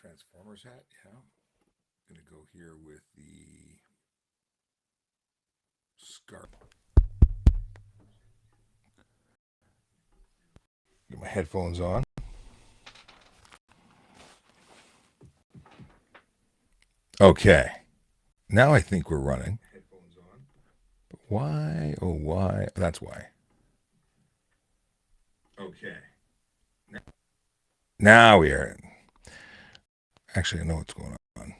Transformers hat, yeah. Gonna go here with the scarf. Get my headphones on. Okay. Now I think we're running. Headphones on. But why? Oh, why? That's why. Okay. Now we are. Actually, I know what's going on.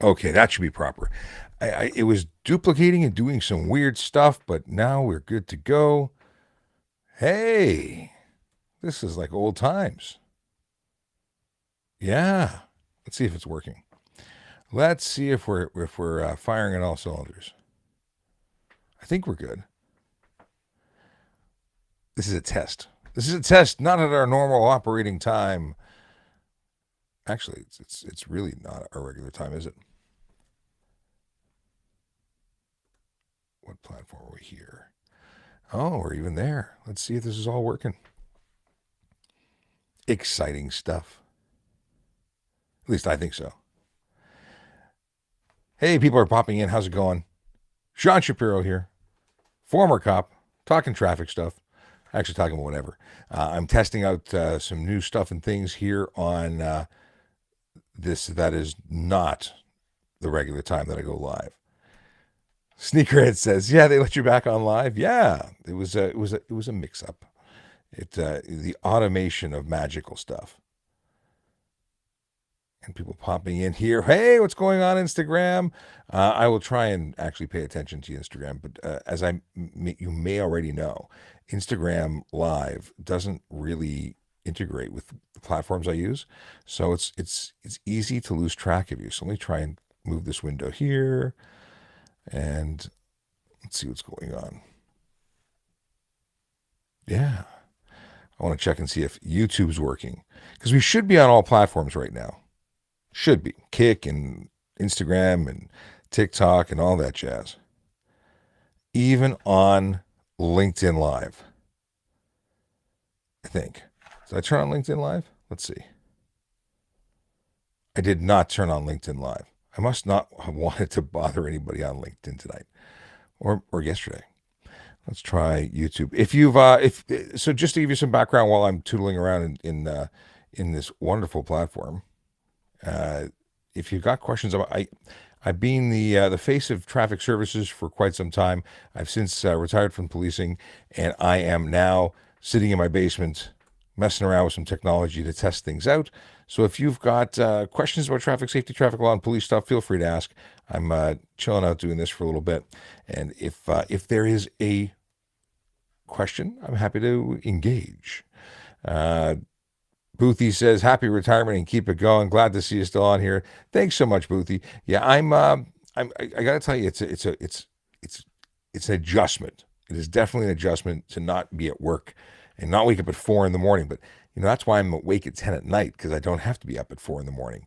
Okay, that should be proper. It was duplicating and doing some weird stuff, but now we're good to go. Hey, this is like old times. Yeah. Let's see if it's working. Let's see if we're firing on all cylinders. I think we're good. This is a test. This is a test, not at our normal operating time. Actually, it's really not our regular time, is it? What platform are we here? Oh, we're even there. Let's see if this is all working. Exciting stuff. At least I think so. Hey, people are popping in. How's it going? Sean Shapiro here, former cop, talking traffic stuff. Actually, talking about whatever. I'm testing out some new stuff and things here on this that is not the regular time that I go live. Sneakerhead says, "Yeah, they let you back on live. Yeah, it was a mix up. The automation of magical stuff." And people popping in here. Hey, what's going on, Instagram? I will try and actually pay attention to Instagram, but as you may already know, Instagram Live doesn't really integrate with the platforms I use, so it's easy to lose track of you. So let me try and move this window here, and let's see what's going on. Yeah, I want to check and see if YouTube's working, because we should be on all platforms right now. Should be. Kick and Instagram and TikTok and all that jazz. Even on LinkedIn Live, I think. Did I turn on LinkedIn Live? Let's see. I did not turn on LinkedIn Live. I must not have wanted to bother anybody on LinkedIn tonight or yesterday. Let's try YouTube. If you've so just to give you some background while I'm tootling around in this wonderful platform. If you've got questions about, I've been the face of traffic services for quite some time. I've since retired from policing, and I am now sitting in my basement, messing around with some technology to test things out. So if you've got questions about traffic safety, traffic law, and police stuff, feel free to ask. I'm chilling out doing this for a little bit, and if there is a question, I'm happy to engage. Boothie says, "Happy retirement and keep it going. Glad to see you still on here." Thanks so much, Boothie. Yeah, I gotta tell you, it's an adjustment. It is definitely an adjustment to not be at work and not wake up at 4 in the morning. But that's why I'm awake at 10 at night, because I don't have to be up at 4 in the morning.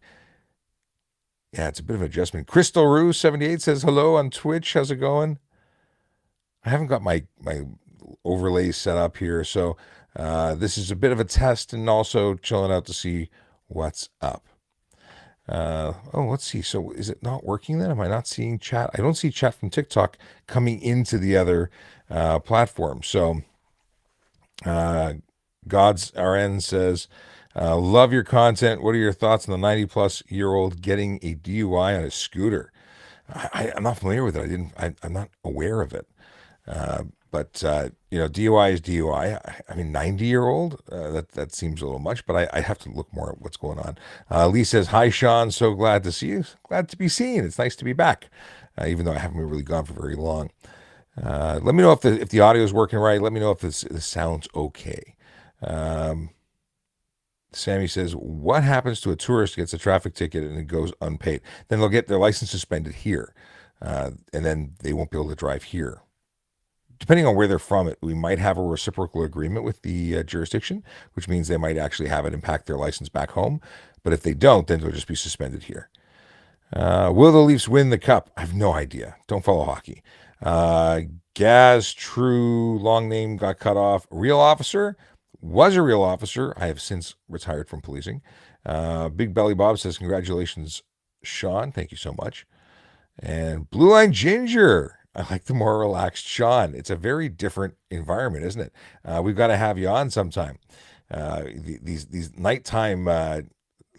Yeah, it's a bit of an adjustment. Crystal Rue 78 says hello on Twitch. How's it going? I haven't got my overlays set up here, so this is a bit of a test and also chilling out to see what's up. Let's see. So is it not working then? Am I not seeing chat? I don't see chat from TikTok coming into the other platform. So God's RN says, "Love your content. What are your thoughts on the 90-plus-year-old getting a DUI on a scooter?" I'm not familiar with it. I'm not aware of it. But DUI is DUI. I mean, 90-year-old, that seems a little much, but I have to look more at what's going on. Lee says, "Hi, Sean. So glad to see you. Glad to be seen. It's nice to be back, even though I haven't really gone for very long." Let me know if the audio is working right. Let me know if this sounds okay. Sammy says, "What happens to a tourist who gets a traffic ticket and it goes unpaid? Then they'll get their license suspended here, and then they won't be able to drive here. Depending on where they're from, we might have a reciprocal agreement with the jurisdiction, which means they might actually have it impact their license back home. But if they don't, then they'll just be suspended here. Will the Leafs win the cup? I have no idea. Don't follow hockey. Uh, Gaz True, long name, got cut off. Real officer, was a real officer. I have since retired from policing. Big Belly Bob says, congratulations, Sean. Thank you so much. And Blue Line Ginger, I like the more relaxed Sean. It's a very different environment, isn't it? We've got to have you on sometime. These nighttime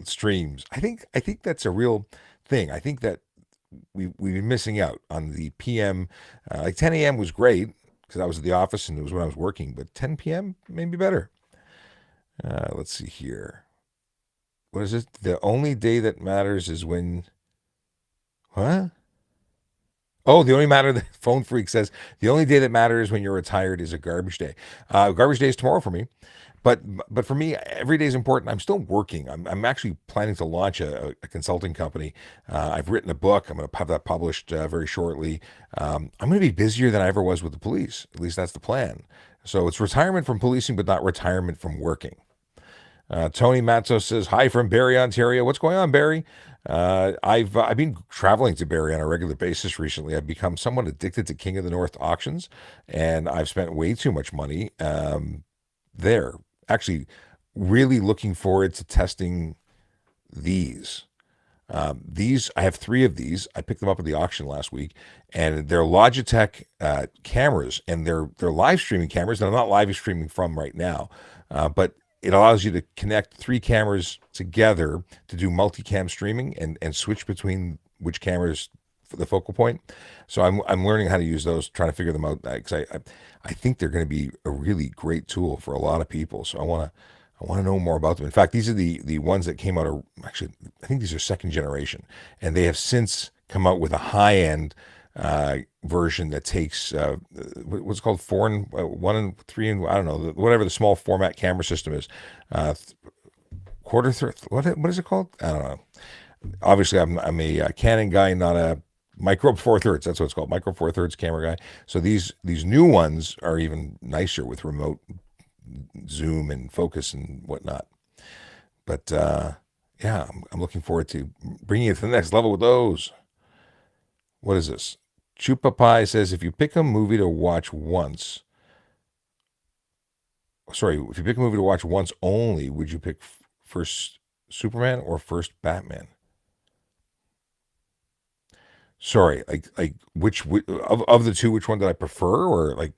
streams. I think that's a real thing. I think that we've been missing out on the PM. Like 10 a.m. was great because I was at the office and it was when I was working, but 10 p.m. maybe better. Let's see here. What is it? The only day that matters is when. What? Oh, the only matter, the phone freak says, the only day that matters when you're retired is a garbage day. Garbage day is tomorrow for me. But but for me, every day is important. I'm still working. I'm actually planning to launch a consulting company. I've written a book. I'm going to have that published very shortly. I'm going to be busier than I ever was with the police. At least that's the plan. So it's retirement from policing, but not retirement from working. Tony Matzo says, hi from Barrie, Ontario. What's going on, Barrie? I've been traveling to Barrie on a regular basis recently. I've become somewhat addicted to King of the North auctions, and I've spent way too much money there. Actually, really looking forward to testing these. These I have three of these. I picked them up at the auction last week, and they're Logitech cameras, and they're live streaming cameras. And I'm not live streaming from right now, but it allows you to connect three cameras together to do multicam streaming and switch between which cameras for the focal point. So I'm learning how to use those, trying to figure them out because I think they're going to be a really great tool for a lot of people. So I want to know more about them. In fact, these are the ones that came out of, actually, I think these are second generation, and they have since come out with a high end version that takes what's called 1 and 3 and I don't know, whatever the small format camera system is. Quarter third, what is it called? I don't know. Obviously, I'm a Canon guy, not a micro four thirds. That's what it's called, micro four thirds camera guy. So these new ones are even nicer with remote zoom and focus and whatnot. But yeah, I'm looking forward to bringing it to the next level with those. What is this? Chupa Pie says, if you pick a movie to watch once, if you pick a movie to watch once only, would you pick first Superman or first Batman? Sorry, like which of the two, which one did I prefer? Or like,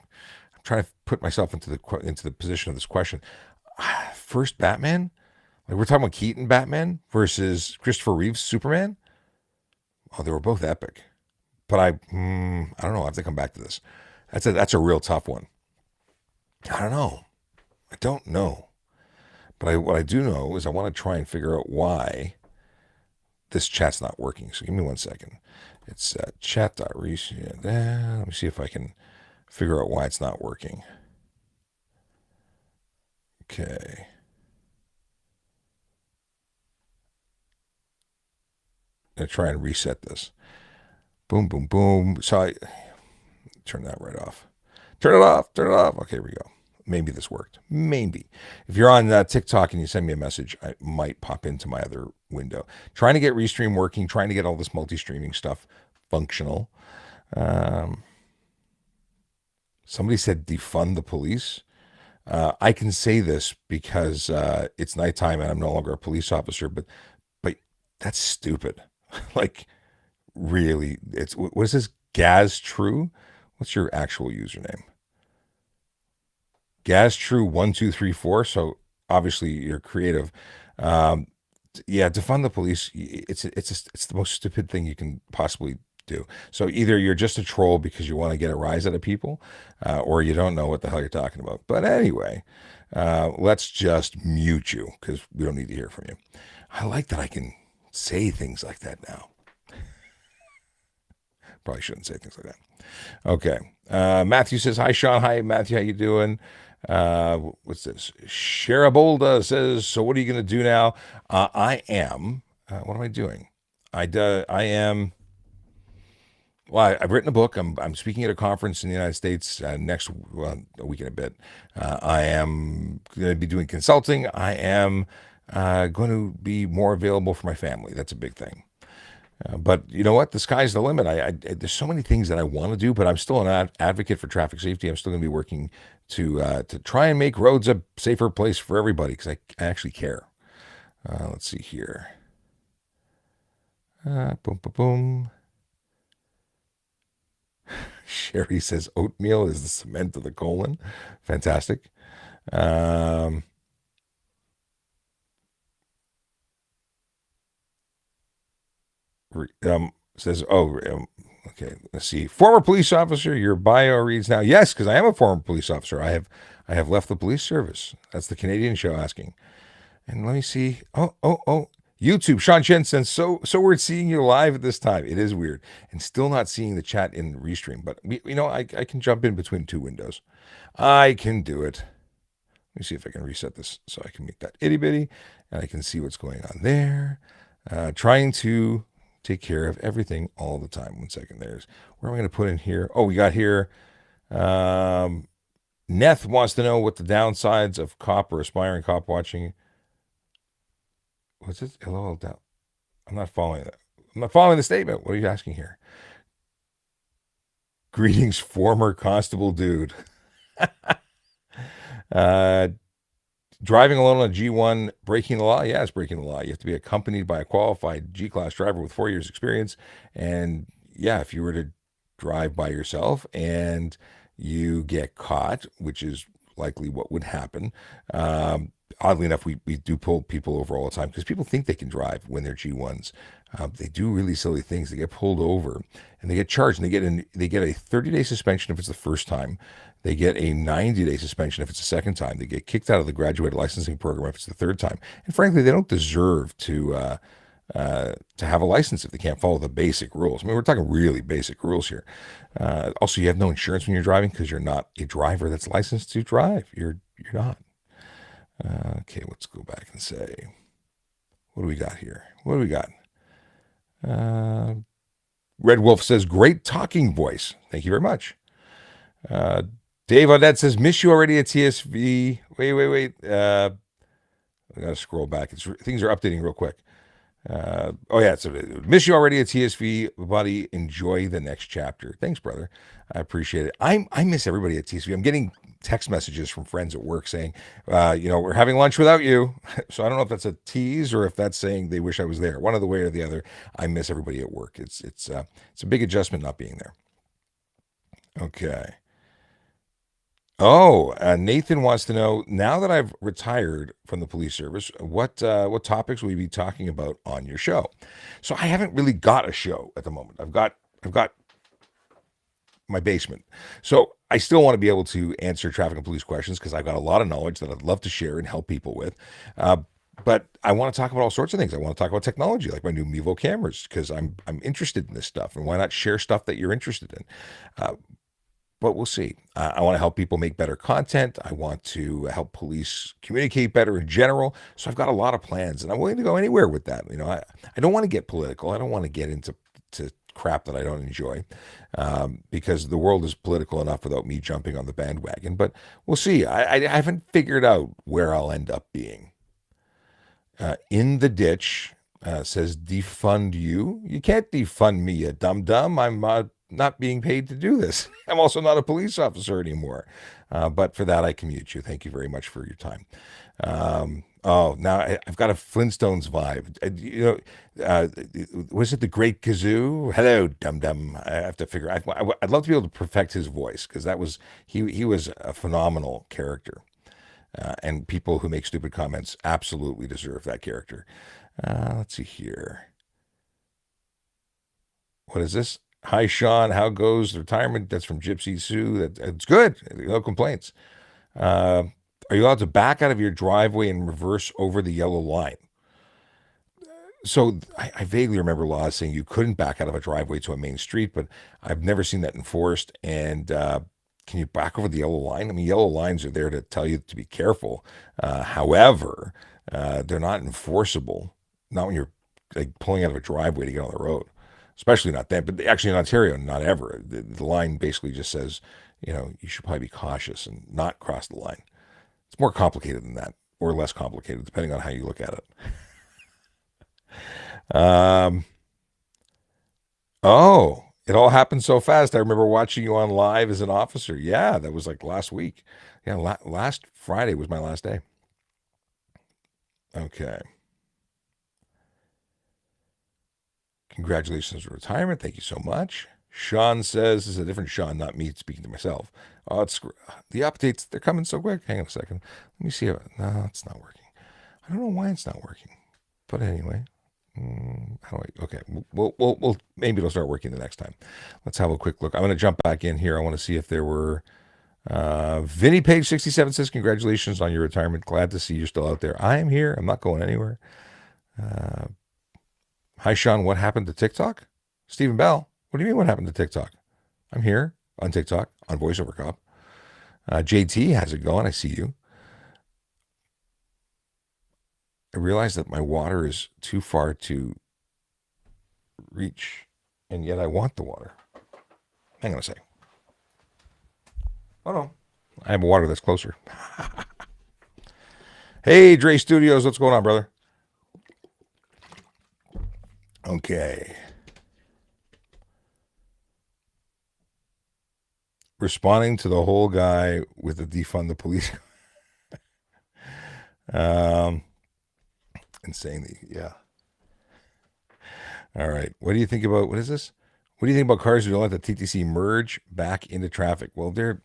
I'm trying to put myself into the position of this question. First Batman, like we're talking about Keaton Batman versus Christopher Reeve's Superman. Oh, they were both epic, but I don't know. I have to come back to this. That's a real tough one. I don't know. I don't know. But what I do know is I want to try and figure out why this chat's not working. So give me 1 second. It's chat.reach. Let me see if I can figure out why it's not working. Okay. I'm going to try and reset this. Boom, boom, boom. So I turn that right off. Turn it off. Turn it off. Okay, here we go. Maybe this worked. Maybe. If you're on TikTok and you send me a message, I might pop into my other window. Trying to get Restream working, trying to get all this multi-streaming stuff functional. Somebody said defund the police. I can say this because it's nighttime and I'm no longer a police officer, but that's stupid. Like, really, what is this? Gaz True? What's your actual username? Gaz True 1234. So obviously you're creative. Yeah, defund the police. It's the most stupid thing you can possibly do. So either you're just a troll because you want to get a rise out of people, or you don't know what the hell you're talking about. But anyway, let's just mute you because we don't need to hear from you. I like that I can say things like that now. Probably shouldn't say things like that. Okay. Matthew says, hi, Sean. Hi, Matthew. How you doing? What's this? Sharabolda says, so what are you going to do now? I am, what am I doing? I am, well, I've written a book. I'm speaking at a conference in the United States next, a week and a bit. I am going to be doing consulting. I am going to be more available for my family. That's a big thing. But you know what? The sky's the limit. There's so many things that I want to do, but I'm still an advocate for traffic safety. I'm still going to be working to try and make roads a safer place for everybody because I actually care. Let's see here. Boom, boom, boom. Sherry says oatmeal is the cement of the colon. Fantastic. Um, Says, okay, let's see. Former police officer, your bio reads now. Yes, because I am a former police officer. I have left the police service. That's the Canadian show asking. And let me see. Oh. YouTube, Sean Chen says, so weird seeing you live at this time. It is weird. And still not seeing the chat in Restream. But, I can jump in between two windows. I can do it. Let me see if I can reset this so I can make that itty bitty. And I can see what's going on there. Trying to take care of everything all the time. 1 second. Where am I going to put in here? Oh, we got here. Neth wants to know what the downsides of cop or aspiring cop watching. What's it? Hello, down. I'm not following that. I'm not following the statement. What are you asking here? Greetings, former constable dude. Driving alone on a G1, breaking the law? Yeah, it's breaking the law. You have to be accompanied by a qualified G-class driver with 4 years experience. And yeah, if you were to drive by yourself and you get caught, which is likely what would happen, oddly enough, we do pull people over all the time because people think they can drive when they're G1s. They do really silly things. They get pulled over and they get charged, and they get a 30-day suspension if it's the first time. They get a 90-day suspension if it's the second time. They get kicked out of the graduated licensing program if it's the third time. And frankly, they don't deserve to have a license if they can't follow the basic rules. I mean, we're talking really basic rules here. Also, you have no insurance when you're driving because you're not a driver that's licensed to drive. You're not. Okay, let's go back and say, what do we got here? What do we got? Red Wolf says, great talking voice. Thank you very much. Dave Audette says, miss you already at TSV. Wait. I got to scroll back. Things are updating real quick. So miss you already at TSV, buddy. Enjoy the next chapter. Thanks, brother. I appreciate it. I miss everybody at TSV. I'm getting text messages from friends at work saying, we're having lunch without you. So I don't know if that's a tease or if that's saying they wish I was there. One of the way or the other. I miss everybody at work. It's a big adjustment not being there. Okay. Oh, Nathan wants to know, now that I've retired from the police service, what topics will you be talking about on your show? So I haven't really got a show at the moment. I've got my basement. So I still want to be able to answer traffic and police questions because I've got a lot of knowledge that I'd love to share and help people with. But I want to talk about all sorts of things. I want to talk about technology, like my new Mevo cameras, because I'm interested in this stuff. And why not share stuff that you're interested in? But we'll see. I want to help people make better content. I want to help police communicate better in general. So I've got a lot of plans, and I'm willing to go anywhere with that. I don't want to get political. I don't want to get into crap that I don't enjoy, because the world is political enough without me jumping on the bandwagon. But we'll see. I haven't figured out where I'll end up being. In the ditch says defund you. You can't defund me, you dum-dum. I'm not being paid to do this. I'm also not a police officer anymore. But for that, I commute you. Thank you very much for your time. Now I've got a Flintstones vibe. Was it the Great Kazoo? Hello, dum dum. I have to figure. I'd love to be able to perfect his voice because he was a phenomenal character, and people who make stupid comments absolutely deserve that character. Let's see here. What is this? Hi, Sean. How goes the retirement? That's from Gypsy Sue. It's good. No complaints. Are you allowed to back out of your driveway and reverse over the yellow line? So I vaguely remember laws saying you couldn't back out of a driveway to a main street, but I've never seen that enforced. And can you back over the yellow line? I mean, yellow lines are there to tell you to be careful. However, they're not enforceable. Not when you're like pulling out of a driveway to get on the road. Especially not that, but actually in Ontario, not ever. The line basically just says, you should probably be cautious and not cross the line. It's more complicated than that, or less complicated, depending on how you look at it. Oh, it all happened so fast. I remember watching you on live as an officer. Yeah, that was like last week. Yeah, last Friday was my last day. Okay. Congratulations on retirement. Thank you so much. Sean says, this is a different Sean, not me speaking to myself. Oh, it's the updates. They're coming so quick. Hang on a second. Let me see. No, it's not working. I don't know why it's not working. But anyway, how do I? Okay, we'll maybe it'll start working the next time. Let's have a quick look. I'm going to jump back in here. I want to see if there were. Vinny Page 67 says, congratulations on your retirement. Glad to see you're still out there. I am here. I'm not going anywhere. Uh, Hi, Sean. What happened to TikTok? Stephen Bell. What do you mean? What happened to TikTok? I'm here on TikTok on VoiceoverCOP. JT, how's it going? I see you. I realize that my water is too far to reach, and yet I want the water. Hang on a second. Oh no, I have water that's closer. Hey, Dre Studios, what's going on, brother? Okay. Responding to the whole guy with the defund the police. Insanely, yeah. All right. What do you think about what is this? What do you think about cars who don't let the TTC merge back into traffic? Well, they're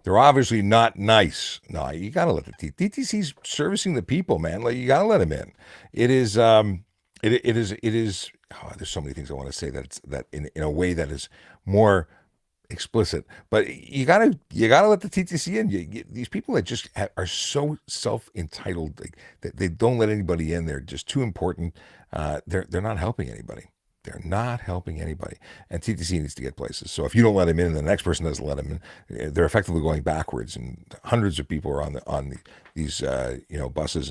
obviously not nice. No, you gotta let the TTC's servicing the people, man. Like you gotta let them in. It is it is. Oh, there's so many things I want to say that in a way that is more explicit, but you gotta let the TTC in. These people that just are so self entitled, like, that they don't let anybody in. They're just too important. They're not helping anybody. They're not helping anybody, and TTC needs to get places. So if you don't let them in, and the next person doesn't let them in, they're effectively going backwards. And hundreds of people are these buses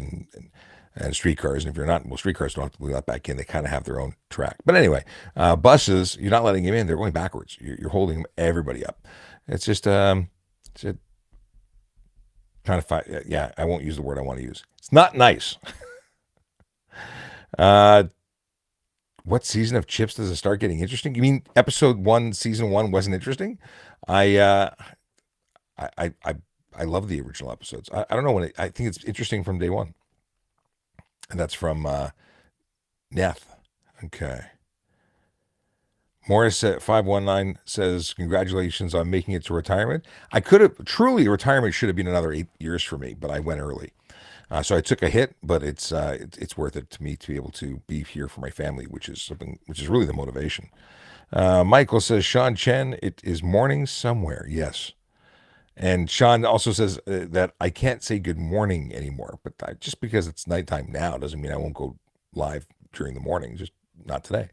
and streetcars. And if you're not, well, streetcars don't have to be let back in. They kind of have their own track. But anyway, buses, you're not letting them in. They're going backwards. You're holding everybody up. It's just, it's a kind of, yeah, I won't use the word I want to use. It's not nice. What season of Chips does it start getting interesting? You mean episode one, season one wasn't interesting? I, uh, I love the original episodes. I don't know when I think it's interesting from day one. And that's from Neth. Okay. Morris at 519 says, congratulations on making it to retirement. I could have truly retirement should have been another 8 years for me, but I went early. So I took a hit, but it's worth it to me to be able to be here for my family, which is really the motivation. Michael says, Sean Chen, it is morning somewhere. Yes. And Sean also says that I can't say good morning anymore, but just because it's nighttime now doesn't mean I won't go live during the morning. Just not today.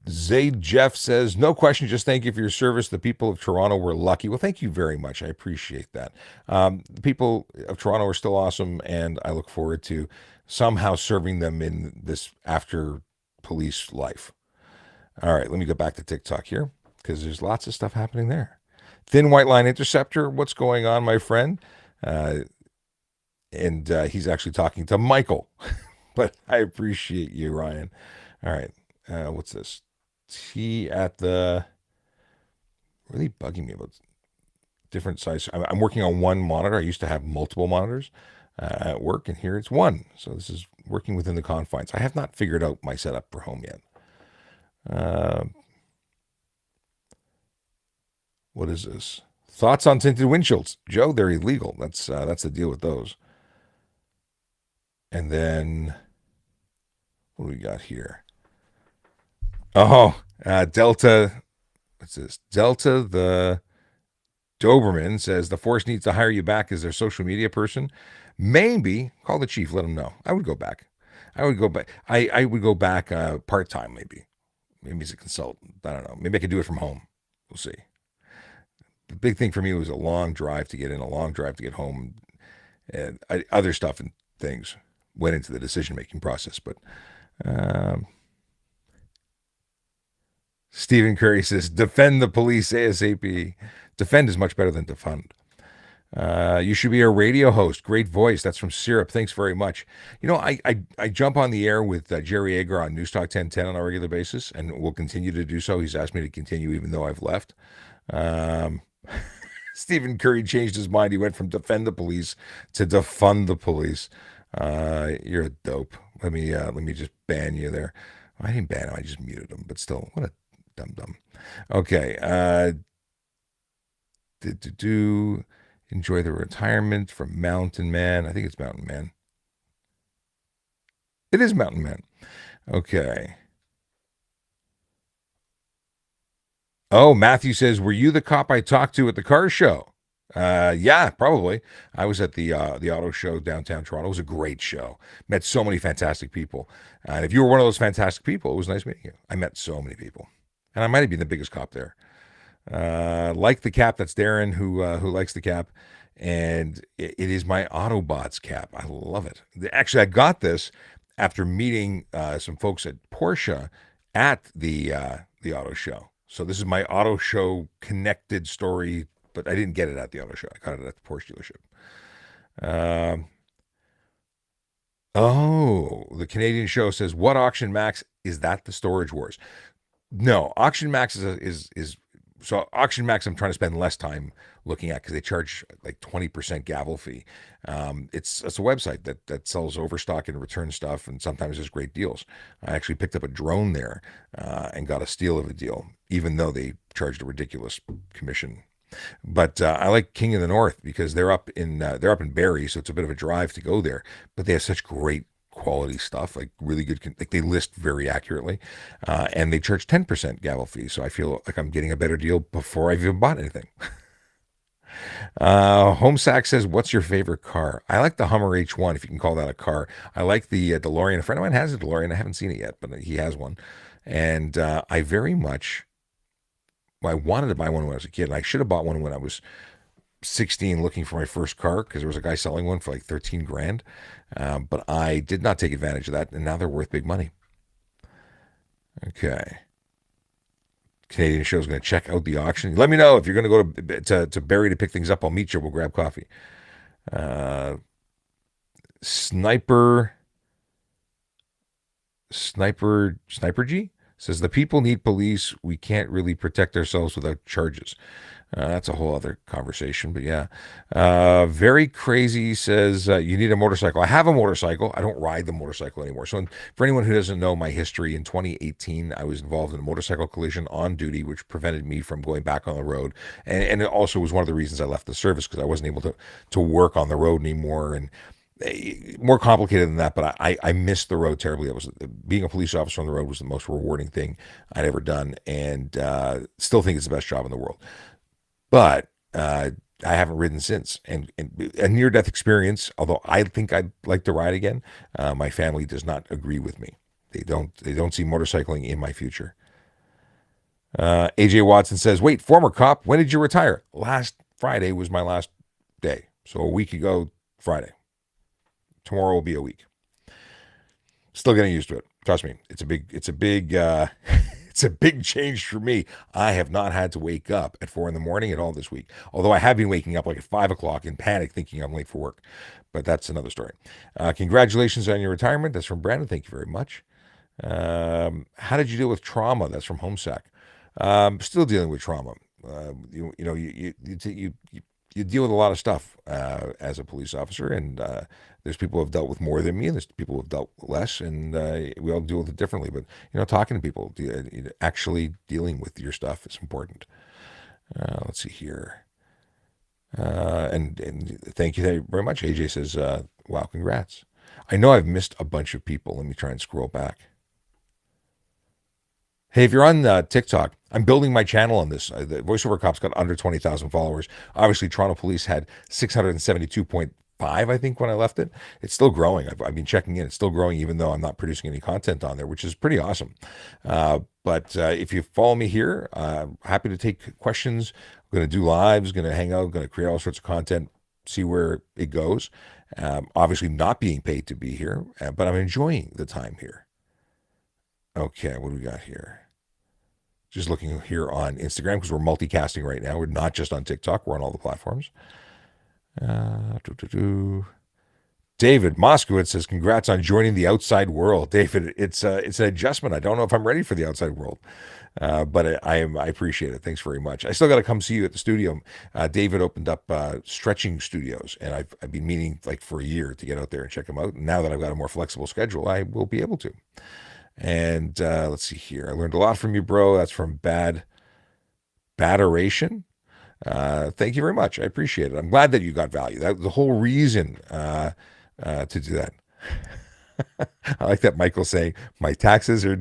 Zaid Jeff says, no question, just thank you for your service. The people of Toronto were lucky. Well, thank you very much. I appreciate that. The people of Toronto are still awesome, and I look forward to somehow serving them in this after police life. All right, let me go back to TikTok here because there's lots of stuff happening there. Thin White Line Interceptor, what's going on, my friend? And he's actually talking to Michael, but I appreciate you, Ryan. All right, what's this? T at the really bugging me about different size. I'm working on one monitor. I used to have multiple monitors at work, and here it's one. So this is working within the confines. I have not figured out my setup for home yet. What is this? Thoughts on tinted windshields, Joe? They're illegal. That's the deal with those. And then what do we got here? Oh, Delta. What's this? Delta the Doberman says the force needs to hire you back as their social media person. Maybe call the chief. Let him know. I would go back. I would go back. I would go back part time. Maybe as a consultant. I don't know. Maybe I could do it from home. We'll see. The big thing for me was a long drive to get in, a long drive to get home, and other stuff and things went into the decision making process. But Stephen Curry says, defend the police ASAP. Defend is much better than defund. You should be a radio host. Great voice. That's from Syrup. Thanks very much. I jump on the air with Jerry Agar on News Talk 1010 on a regular basis, and will continue to do so. He's asked me to continue even though I've left. Um, Stephen Curry changed his mind. He went from defend the police to defund the police. You're a dope. Let me just ban you there. I didn't ban him. I just muted him. But still, what a dum dum. Okay. Do enjoy the retirement from Mountain Man. I think it's Mountain Man. It is Mountain Man. Okay. Oh, Matthew says, "Were you the cop I talked to at the car show?" Yeah, probably. I was at the auto show downtown Toronto. It was a great show. Met so many fantastic people. And if you were one of those fantastic people, it was nice meeting you. I met so many people, and I might have been the biggest cop there. Like the cap, that's Darren who likes the cap, and it is my Autobots cap. I love it. Actually, I got this after meeting some folks at Porsche at the auto show. So this is my auto show connected story, but I didn't get it at the auto show. I got it at the Porsche dealership. Um, oh, the Canadian show says, "What Auction Max is that? The Storage Wars?" No, Auction Max is so Auction Max. I'm trying to spend less time looking at because they charge like 20% gavel fee. It's a website that sells overstock and return stuff, and sometimes there's great deals. I actually picked up a drone there and got a steal of a deal, even though they charged a ridiculous commission. But I like King of the North because they're up in Barrie, so it's a bit of a drive to go there. But they have such great quality stuff, like really good. Like they list very accurately, and they charge 10% gavel fee. So I feel like I'm getting a better deal before I've even bought anything. Homesack says, "What's your favorite car?" I like the Hummer H1, if you can call that a car. I like the DeLorean. A friend of mine has a DeLorean. I haven't seen it yet, but he has one, and I very much. Well, I wanted to buy one when I was a kid, and I should have bought one when I was 16 looking for my first car because there was a guy selling one for like 13 grand. But I did not take advantage of that, and now they're worth big money. Okay. Canadian show is going to check out the auction. Let me know if you're going to go to Barrie to pick things up. I'll meet you. We'll grab coffee. Uh, Sniper Sniper G says the people need police. We can't really protect ourselves without charges. That's a whole other conversation, but yeah. Very crazy says you need a motorcycle. I have a motorcycle. I don't ride the motorcycle anymore. So, for anyone who doesn't know my history, in 2018, I was involved in a motorcycle collision on duty, which prevented me from going back on the road. And it also was one of the reasons I left the service because I wasn't able to work on the road anymore. And more complicated than that, but I missed the road terribly. That was being a police officer on the road was the most rewarding thing I'd ever done, and still think it's the best job in the world. But I haven't ridden since, and a near death experience. Although I think I'd like to ride again, my family does not agree with me. They don't see motorcycling in my future. AJ Watson says, "Wait, former cop, when did you retire?" Last Friday was my last day, so a week ago Friday. Tomorrow will be a week. Still getting used to it. Trust me, it's a big it's a big change for me. I have not had to wake up at 4 in the morning at all this week. Although I have been waking up like at 5 o'clock in panic, thinking I'm late for work. But that's another story. Congratulations on your retirement. That's from Brandon. Thank you very much. How did you deal with trauma? That's from Homesack. Still dealing with trauma. You deal with a lot of stuff as a police officer, and there's people who have dealt with more than me, and there's people who have dealt with less, and we all deal with it differently. But talking to people, actually dealing with your stuff is important. Let's see here, and thank you very much. AJ says, "Wow, congrats." I know I've missed a bunch of people. Let me try and scroll back. Hey, if you're on TikTok, I'm building my channel on this. The VoiceoverCOP's got under 20,000 followers. Obviously, Toronto Police had 672.5, I think, when I left it. It's still growing. I've been checking in. It's still growing, even though I'm not producing any content on there, which is pretty awesome. But if you follow me here, happy to take questions. I'm going to do lives, going to hang out, going to create all sorts of content, see where it goes. Obviously, not being paid to be here, but I'm enjoying the time here. Okay, what do we got here? Just looking here on Instagram because we're multicasting right now. We're not just on TikTok, we're on all the platforms. Doo-doo-doo. David Moskowitz says, "Congrats on joining the outside world, David. It's an adjustment. I don't know if I'm ready for the outside world, but I appreciate it. Thanks very much. I still got to come see you at the studio. David opened up stretching studios, and I've been meaning like for a year to get out there and check them out. And now that I've got a more flexible schedule, I will be able to. And let's see here. I learned a lot from you, bro. That's from Baderation. Thank you very much. I appreciate it. I'm glad that you got value. That the whole reason to do that. I like that Michael saying my taxes are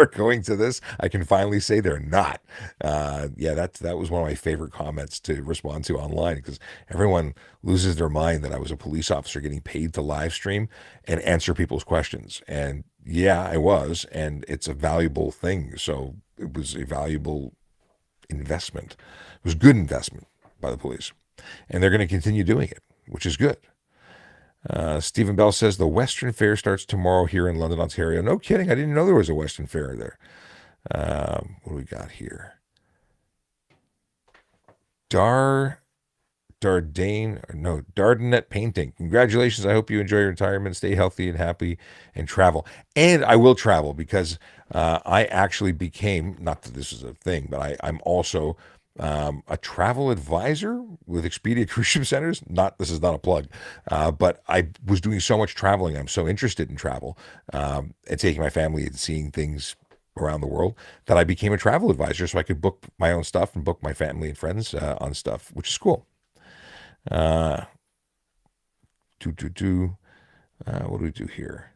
going to this. I can finally say they're not. Yeah, that was one of my favorite comments to respond to online because everyone loses their mind that I was a police officer getting paid to live stream and answer people's questions. And yeah, I was, and it's a valuable thing. So it was a valuable investment. It was good investment by the police, and they're going to continue doing it, which is good. Stephen Bell says the Western Fair starts tomorrow here in London, Ontario. No kidding. I didn't know there was a Western Fair there. What do we got here? Dardanet Painting. Congratulations. I hope you enjoy your retirement. Stay healthy and happy and travel. And I will travel because I actually became, not that this is a thing, but I'm also a travel advisor with Expedia Cruise Ship Centers. This is not a plug, but I was doing so much traveling. I'm so interested in travel and taking my family and seeing things around the world that I became a travel advisor so I could book my own stuff and book my family and friends on stuff, which is cool. Uh, what do we do here?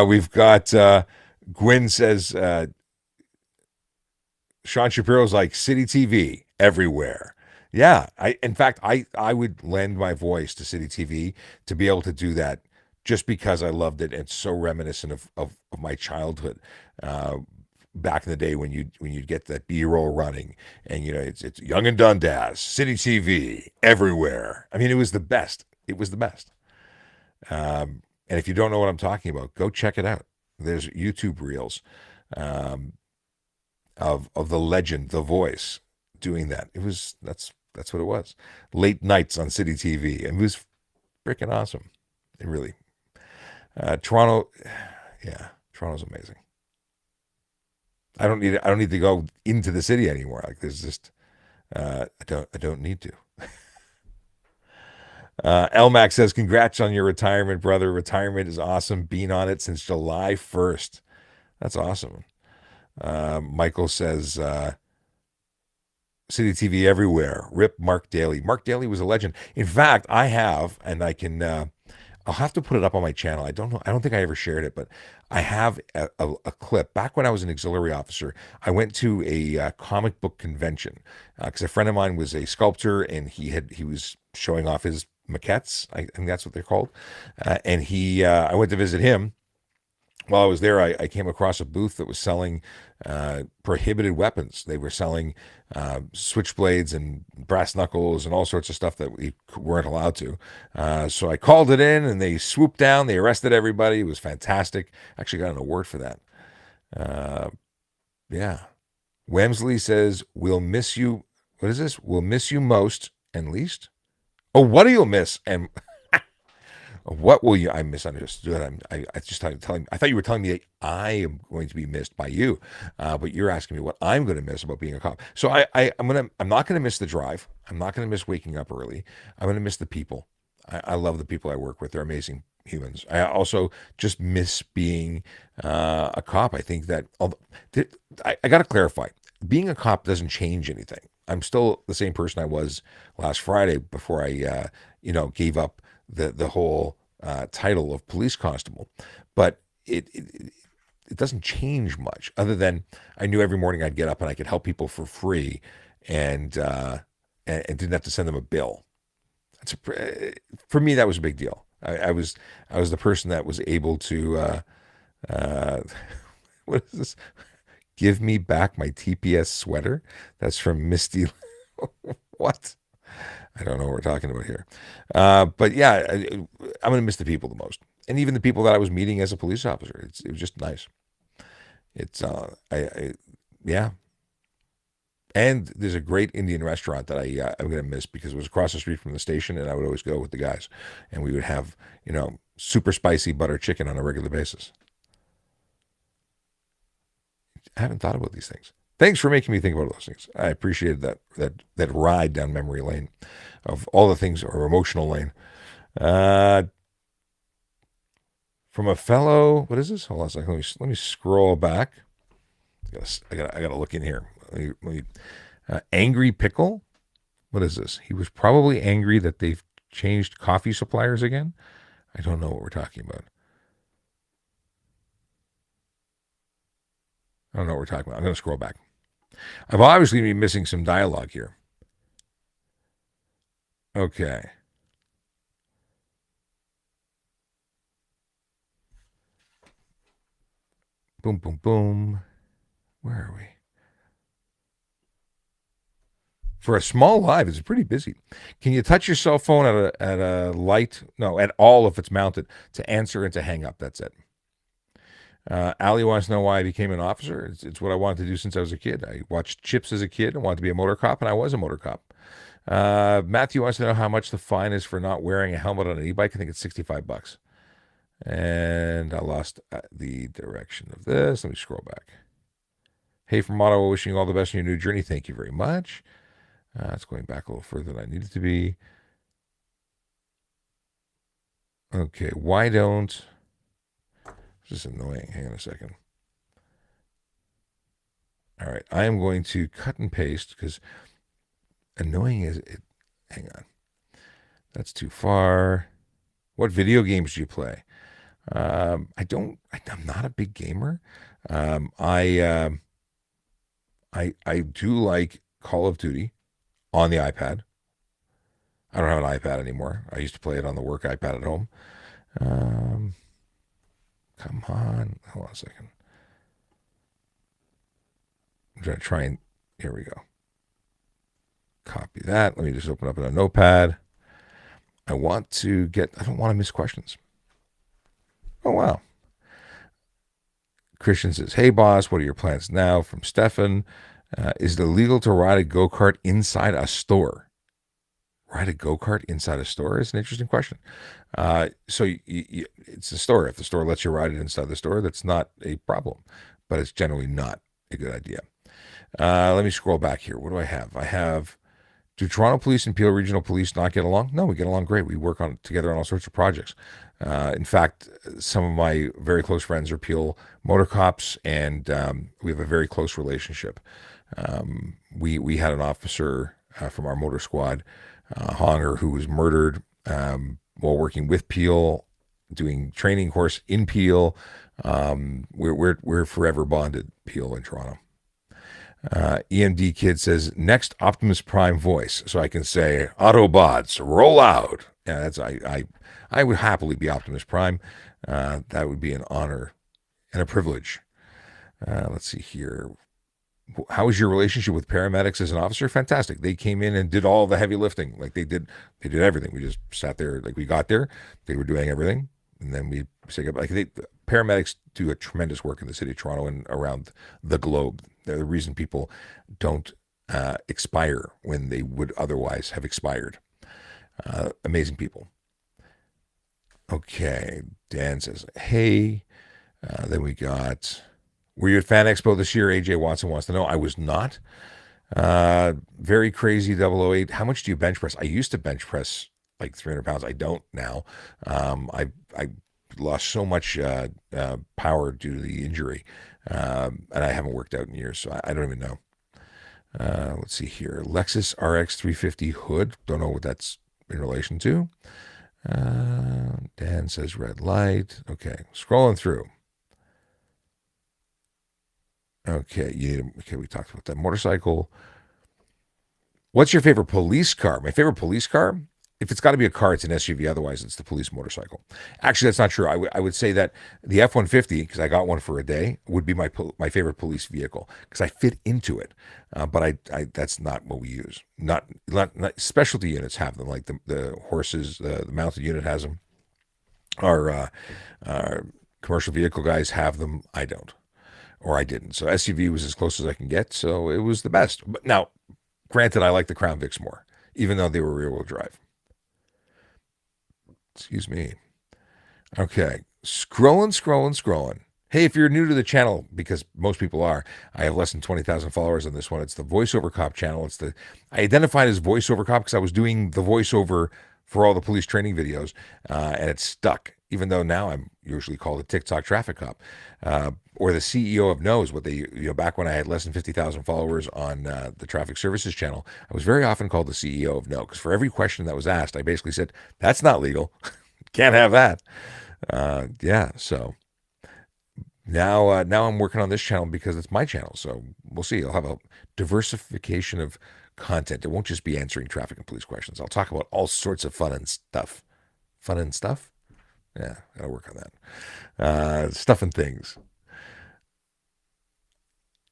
We've got Gwen says Sean Shapiro's like City TV everywhere. Yeah, in fact I would lend my voice to City TV to be able to do that just because I loved it. It's so reminiscent of my childhood. Back in the day when you'd get that B-roll running and it's Young and Dundas, City TV, everywhere. I mean, it was the best. It was the best. And if you don't know what I'm talking about, go check it out. There's YouTube reels of the legend, The Voice, doing that. That's what it was. Late nights on City TV. It was freaking awesome. It really. Toronto, yeah, Toronto's amazing. I don't need to go into the city anymore. Like there's just I don't need to. Elmac says, "Congrats on your retirement, brother. Retirement is awesome. Been on it since July 1st. That's awesome." Michael says, "City TV everywhere. Rip Mark Daly. Mark Daly was a legend. In fact, I have, and I can. I'll have to put it up on my channel. I don't know. I don't think I ever shared it, but I have a clip. Back when I was an auxiliary officer, I went to a comic book convention because a friend of mine was a sculptor, and he was showing off his maquettes. I think that's what they're called. And I went to visit him. While I was there, I came across a booth that was selling prohibited weapons. They were selling switchblades and brass knuckles and all sorts of stuff that we weren't allowed to. So I called it in, and they swooped down. They arrested everybody. It was fantastic. Actually got an award for that. Yeah. Wemsley says, "We'll miss you." What is this? "We'll miss you most and least." Oh, what do you miss? And what will you? I misunderstood. I just telling. I thought you were telling me that I am going to be missed by you, but you're asking me what I'm going to miss about being a cop. So I'm not going to miss the drive. I'm not going to miss waking up early. I'm going to miss the people. I love the people I work with. They're amazing humans. I also just miss being a cop. I think that I got to clarify. Being a cop doesn't change anything. I'm still the same person I was last Friday before I gave up the whole title of police constable, but it doesn't change much other than I knew every morning I'd get up and I could help people for free and didn't have to send them a bill. For me, that was a big deal. I was the person that was able to what is this? Give me back my TPS sweater. That's from Misty. What? I don't know what we're talking about here. But yeah, I'm going to miss the people the most. And even the people that I was meeting as a police officer. It was just nice. It's, yeah. And there's a great Indian restaurant that I'm going to miss because it was across the street from the station, and I would always go with the guys, and we would have super spicy butter chicken on a regular basis. I haven't thought about these things. Thanks for making me think about those things. I appreciated that ride down memory lane of all the things, or emotional lane. Uh, from a fellow, what is this? Hold on a second. Let me scroll back. I gotta look in here. Angry Pickle. What is this? He was probably angry that they've changed coffee suppliers again. I don't know what we're talking about. I don't know what we're talking about. I'm going to scroll back. I've obviously been missing some dialogue here. Okay. Boom, boom, boom. Where are we? For a small live, it's pretty busy. Can you touch your cell phone at a light? No, at all if it's mounted, to answer and to hang up. That's it. Ali wants to know why I became an officer. It's what I wanted to do since I was a kid. I watched Chips as a kid. I wanted to be a motor cop, and I was a motor cop. Matthew wants to know how much the fine is for not wearing a helmet on an e-bike. I think it's $65. And I lost the direction of this. Let me scroll back. Hey, from Ottawa, wishing you all the best in your new journey. Thank you very much. It's going back a little further than I needed to be. Okay, why don't... This is annoying. Hang on a second. All right, I am going to cut and paste because annoying is it. Hang on. That's too far. What video games do you play? I'm not a big gamer. I do like Call of Duty on the iPad. I don't have an iPad anymore. I used to play it on the work iPad at home. Come on. Hold on a second. I'm going to try and, here we go. Copy that. Let me just open up in a notepad. I don't want to miss questions. Oh, wow. Christian says, hey, boss, what are your plans now? From Stefan. Is it illegal to ride a go-kart inside a store? Ride a go-kart inside a store is an interesting question. So it's a store. If the store lets you ride it inside the store, that's not a problem, but it's generally not a good idea. Let me scroll back here. What do I have? Do Toronto Police and Peel Regional Police not get along? No, we get along great. We work together on all sorts of projects. In fact, some of my very close friends are Peel motor cops, and we have a very close relationship. We had an officer from our motor squad, Honger, who was murdered while working with Peel, doing training course in Peel. We're forever bonded, Peel in Toronto. EMD Kid says, next Optimus Prime voice, so I can say, Autobots, roll out. Yeah, that's I would happily be Optimus Prime. That would be an honor and a privilege. Let's see here. How is your relationship with paramedics as an officer? Fantastic. They came in and did all the heavy lifting. Like they did everything. We just sat there. Like we got there, they were doing everything, and then we say goodbye. Paramedics do a tremendous work in the city of Toronto and around the globe. They're the reason people don't expire when they would otherwise have expired. Amazing people. Okay, Dan says, hey. Then we got, were you at Fan Expo this year? AJ Watson wants to know. I was not. Very crazy 008. How much do you bench press? I used to bench press like 300 pounds. I don't now. I lost so much power due to the injury, and I haven't worked out in years, so I don't even know. Let's see here. Lexus RX 350 hood. Don't know what that's in relation to. Dan says red light. Okay, scrolling through. Okay, we talked about that motorcycle. What's your favorite police car? My favorite police car? If it's got to be a car, it's an SUV. Otherwise, it's the police motorcycle. Actually, that's not true. I would say that the F-150, because I got one for a day, would be my favorite police vehicle because I fit into it. But that's not what we use. Not specialty units have them, like the horses. The mounted unit has them. Our commercial vehicle guys have them. I don't. or I didn't. So SUV was as close as I can get. So it was the best. But now, granted, I like the Crown Vics more, even though they were rear wheel drive. Excuse me. Okay. Scrolling. Hey, if you're new to the channel, because most people are, I have less than 20,000 followers on this one. It's the VoiceoverCOP channel. I identified as VoiceoverCOP because I was doing the voiceover for all the police training videos, and it's stuck. Even though now I'm usually called a TikTok traffic cop, or the CEO of Knows. What back when I had less than 50,000 followers on the traffic services channel, I was very often called the CEO of No, because for every question that was asked, I basically said, "That's not legal. Can't have that." Yeah, so now I'm working on this channel because it's my channel. So we'll see. I'll have a diversification of content. It won't just be answering traffic and police questions. I'll talk about all sorts of fun and stuff. Fun and stuff? Yeah, gotta work on that. Stuff and things.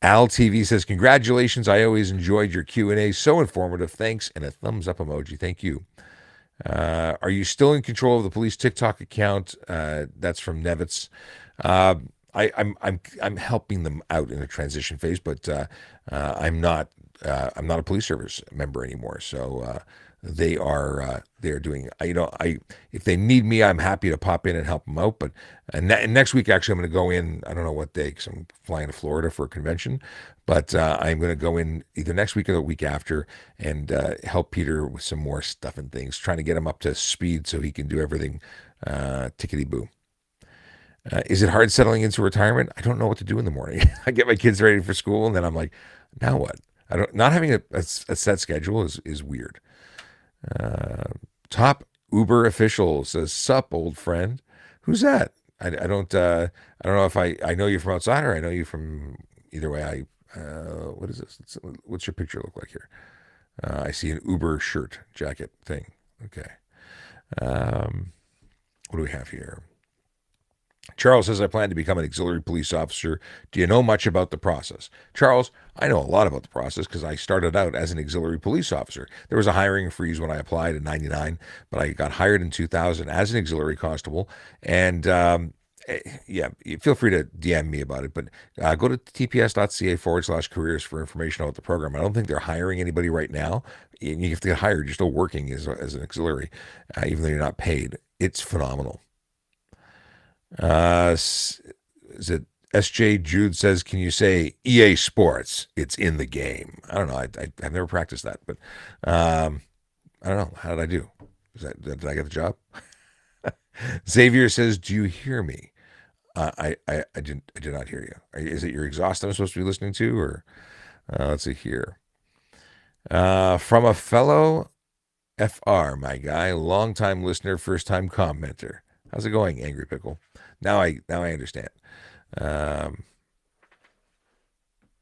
Al TV says, "Congratulations! I always enjoyed your Q&A. So informative. Thanks," and a thumbs up emoji. Thank you. Are you still in control of the police TikTok account? That's from Nevitz. Uh, I'm helping them out in a transition phase, but I'm not a police service member anymore. So they are doing. I if they need me, I'm happy to pop in and help them out. But next week, actually, I'm going to go in. I don't know what day because I'm flying to Florida for a convention. But I'm going to go in either next week or the week after and help Peter with some more stuff and things, trying to get him up to speed so he can do everything tickety boo. Is it hard settling into retirement? I don't know what to do in the morning. I get my kids ready for school, and then I'm like, now what? I don't. Not having a set schedule is weird. Top Uber official says, "Sup, old friend." Who's that? I don't. I don't know if I know you from outside or I know you from either way. What is this? What's your picture look like here? I see an Uber shirt jacket thing. Okay. What do we have here? Charles says, "I plan to become an auxiliary police officer. Do you know much about the process?" Charles, I know a lot about the process because I started out as an auxiliary police officer. There was a hiring freeze when I applied in 99, but I got hired in 2000 as an auxiliary constable. And yeah, feel free to DM me about it, but go to tps.ca/careers for information about the program. I don't think they're hiring anybody right now. You have to get hired. You're still working as an auxiliary, even though you're not paid. It's phenomenal. Is it SJ Jude says, "Can you say EA Sports? It's in the game." I don't know. I've never practiced that, but I don't know. How did I do? Did I get the job? Xavier says, "Do you hear me?" I did not hear you. Is it your exhaust I'm supposed to be listening to, or let's see here. From a fellow FR, my guy, long-time listener, first-time commenter. How's it going, Angry Pickle? Now I understand.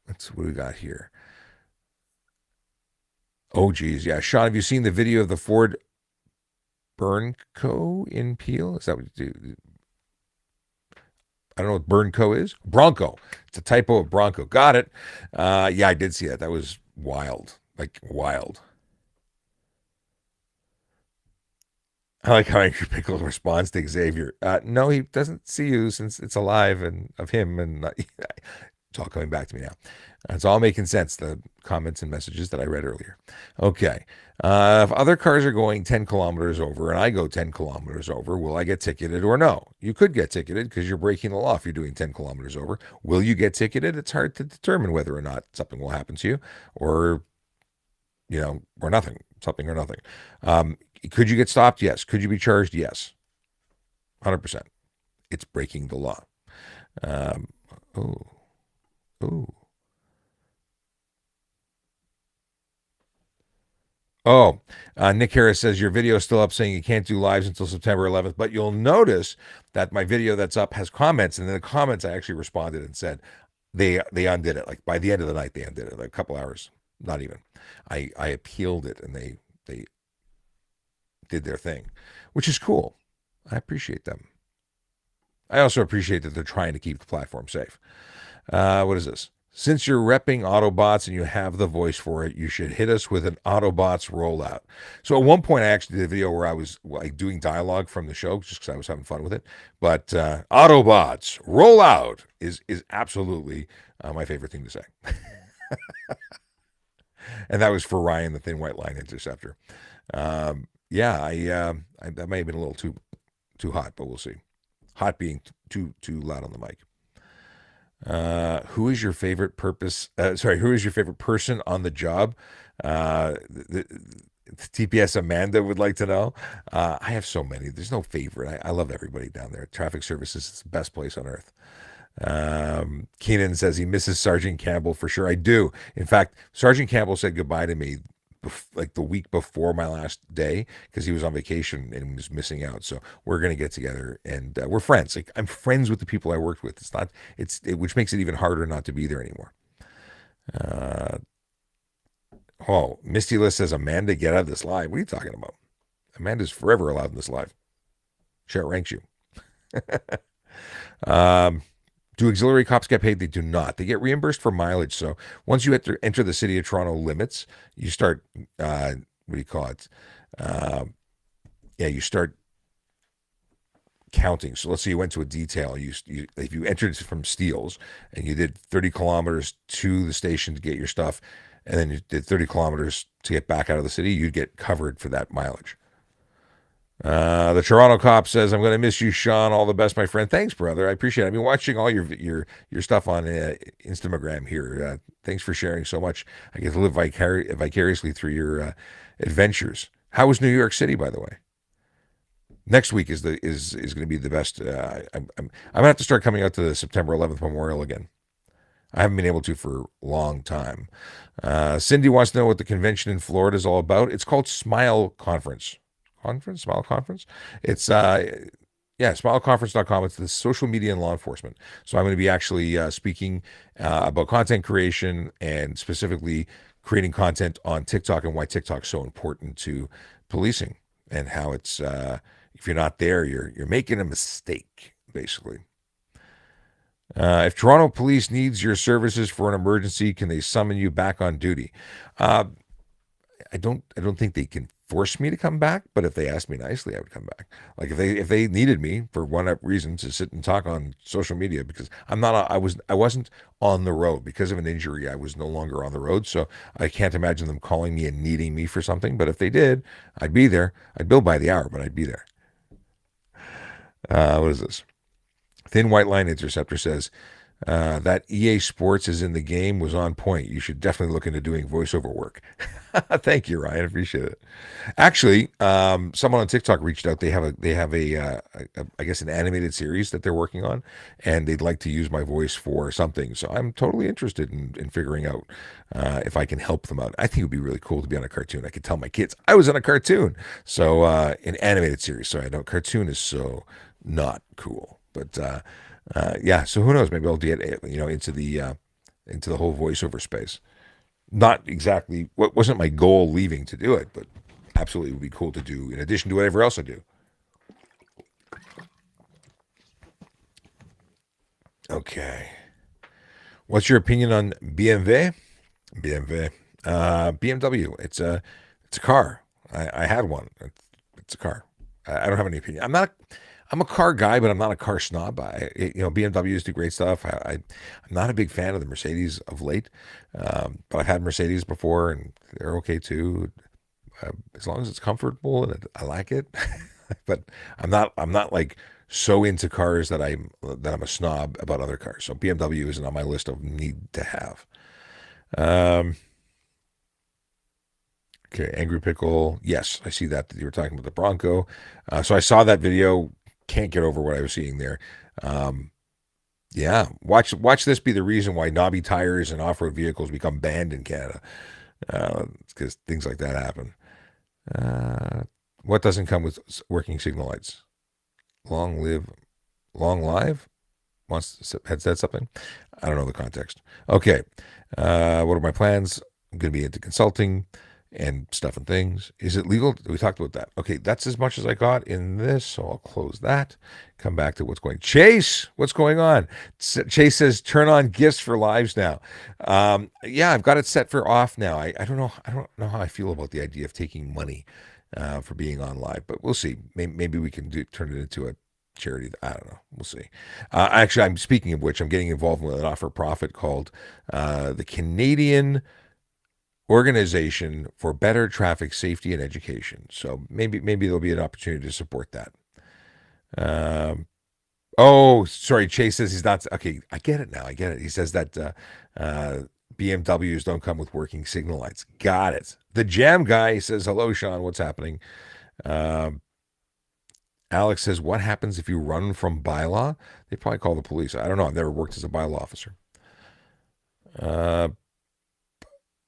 Let's what do we got here? Oh geez, yeah. Sean, have you seen the video of the Ford Burnco in Peel? Is that what you do? I don't know what Burnco is. Bronco. It's a typo of Bronco. Got it. Yeah, I did see that. That was wild. Like wild. I like how Angry Pickle responds to Xavier. No, he doesn't see you since it's alive and of him, and it's all coming back to me now. It's all making sense, the comments and messages that I read earlier. Okay. If other cars are going 10 kilometers over and I go 10 kilometers over, will I get ticketed or no? You could get ticketed because you're breaking the law if you're doing 10 kilometers over. Will you get ticketed? It's hard to determine whether or not something will happen to you or, or nothing, something or nothing. Could you get stopped? Yes. Could you be charged? Yes. 100%. It's breaking the law. Oh. Nick Harris says your video is still up saying you can't do lives until September 11th, but you'll notice that my video that's up has comments, and in the comments I actually responded and said they undid it. Like by the end of the night, they undid it. Like a couple hours, not even. I appealed it, and they did their thing, which is cool. I appreciate them. I also appreciate that they're trying to keep the platform safe. What is this? Since you're repping Autobots and you have the voice for it, you should hit us with an Autobots rollout. So at one point, I actually did a video where I was like doing dialogue from the show just because I was having fun with it. But Autobots rollout is absolutely my favorite thing to say, and that was for Ryan, the Thin White Line Interceptor. Yeah, I that may have been a little too hot, but we'll see. Hot being too loud on the mic. Who is your favorite who is your favorite person on the job? The TPS Amanda would like to know. I have so many. There's no favorite. I love everybody down there. Traffic services is the best place on earth. Keenan says he misses Sergeant Campbell for sure. I do. In fact, Sergeant Campbell said goodbye to me like the week before my last day because he was on vacation and was missing out. So we're gonna get together and we're friends. Like I'm friends with the people I worked with. Which makes it even harder not to be there anymore. Oh, Misty List says Amanda, get out of this live. What are you talking about? Amanda's forever allowed in this live. She outranks you. Do auxiliary cops get paid? They do not. They get reimbursed for mileage. So once you enter the city of Toronto limits, you start, what do you call it? You start counting. So let's say you went to a detail. If you entered from Steeles and you did 30 kilometers to the station to get your stuff, and then you did 30 kilometers to get back out of the city, you'd get covered for that mileage. The Toronto cop says, "I'm going to miss you, Sean. All the best, my friend." Thanks, brother. I appreciate it. I've been watching all your stuff on Instagram here. Thanks for sharing so much. I get to live vicariously through your adventures. How was New York City, by the way? Next week is going to be the best. I'm gonna have to start coming out to the September 11th Memorial again. I haven't been able to for a long time. Cindy wants to know what the convention in Florida is all about. It's called Smile Conference. Smile Conference. It's smileconference.com. It's the social media and law enforcement. So I'm going to be actually speaking about content creation and specifically creating content on TikTok and why TikTok's so important to policing and how it's if you're not there, you're making a mistake, basically. If Toronto Police needs your services for an emergency, can they summon you back on duty? I don't think they can force me to come back, but if they asked me nicely, I would come back. Like if they needed me for one reason to sit and talk on social media, because I wasn't on the road because of an injury. I was no longer on the road, so I can't imagine them calling me and needing me for something. But if they did, I'd be there. I'd bill by the hour, but I'd be there. What is this? Thin White Line Interceptor says, that EA Sports is in the game was on point. You should definitely look into doing voiceover work. Thank you, Ryan. I appreciate it. Actually, someone on TikTok reached out. They have a I guess an animated series that they're working on, and they'd like to use my voice for something. So I'm totally interested in figuring out if I can help them out. I think it would be really cool to be on a cartoon. I could tell my kids I was on a cartoon. So an animated series. So I know cartoon is so not cool, but. So who knows? Maybe I'll get into the whole voiceover space. Not exactly what wasn't my goal leaving to do it, but absolutely would be cool to do in addition to whatever else I do. Okay, what's your opinion on BMW? BMW. It's a car. I had one. It's a car. I don't have any opinion. I'm a car guy, but I'm not a car snob. BMWs do great stuff. I'm not a big fan of the Mercedes of late, but I've had Mercedes before, and they're okay too, as long as it's comfortable and I like it. But I'm not like so into cars that I'm a snob about other cars. So BMW isn't on my list of need to have. Okay, Angry Pickle. Yes, I see that you were talking about the Bronco. So I saw that video. Can't get over what I was seeing there. Watch this be the reason why knobby tires and off-road vehicles become banned in Canada, because things like that happen. What doesn't come with working signal lights? Long live. Had said something. I don't know the context. Okay. What are my plans? I'm going to be into consulting. and stuff and things. Is it legal? We talked about that. Okay, that's as much as I got in this, so I'll close that. Come back to what's going. Chase, what's going on? Chase says turn on gifts for lives now. Yeah, I've got it set for off now. I don't know. I don't know how I feel about the idea of taking money for being on live, but we'll see. Maybe we can turn it into a charity. I don't know. We'll see. Actually, I'm speaking of which, I'm getting involved with an not-for-profit called the Canadian Organization for Better Traffic Safety and Education. So maybe there'll be an opportunity to support that. Oh, sorry. Chase says he's not. Okay, I get it now. I get it. He says that BMWs don't come with working signal lights. Got it. The Jam Guy says, hello, Sean. What's happening? Alex says, what happens if you run from bylaw? They probably call the police. I don't know. I've never worked as a bylaw officer.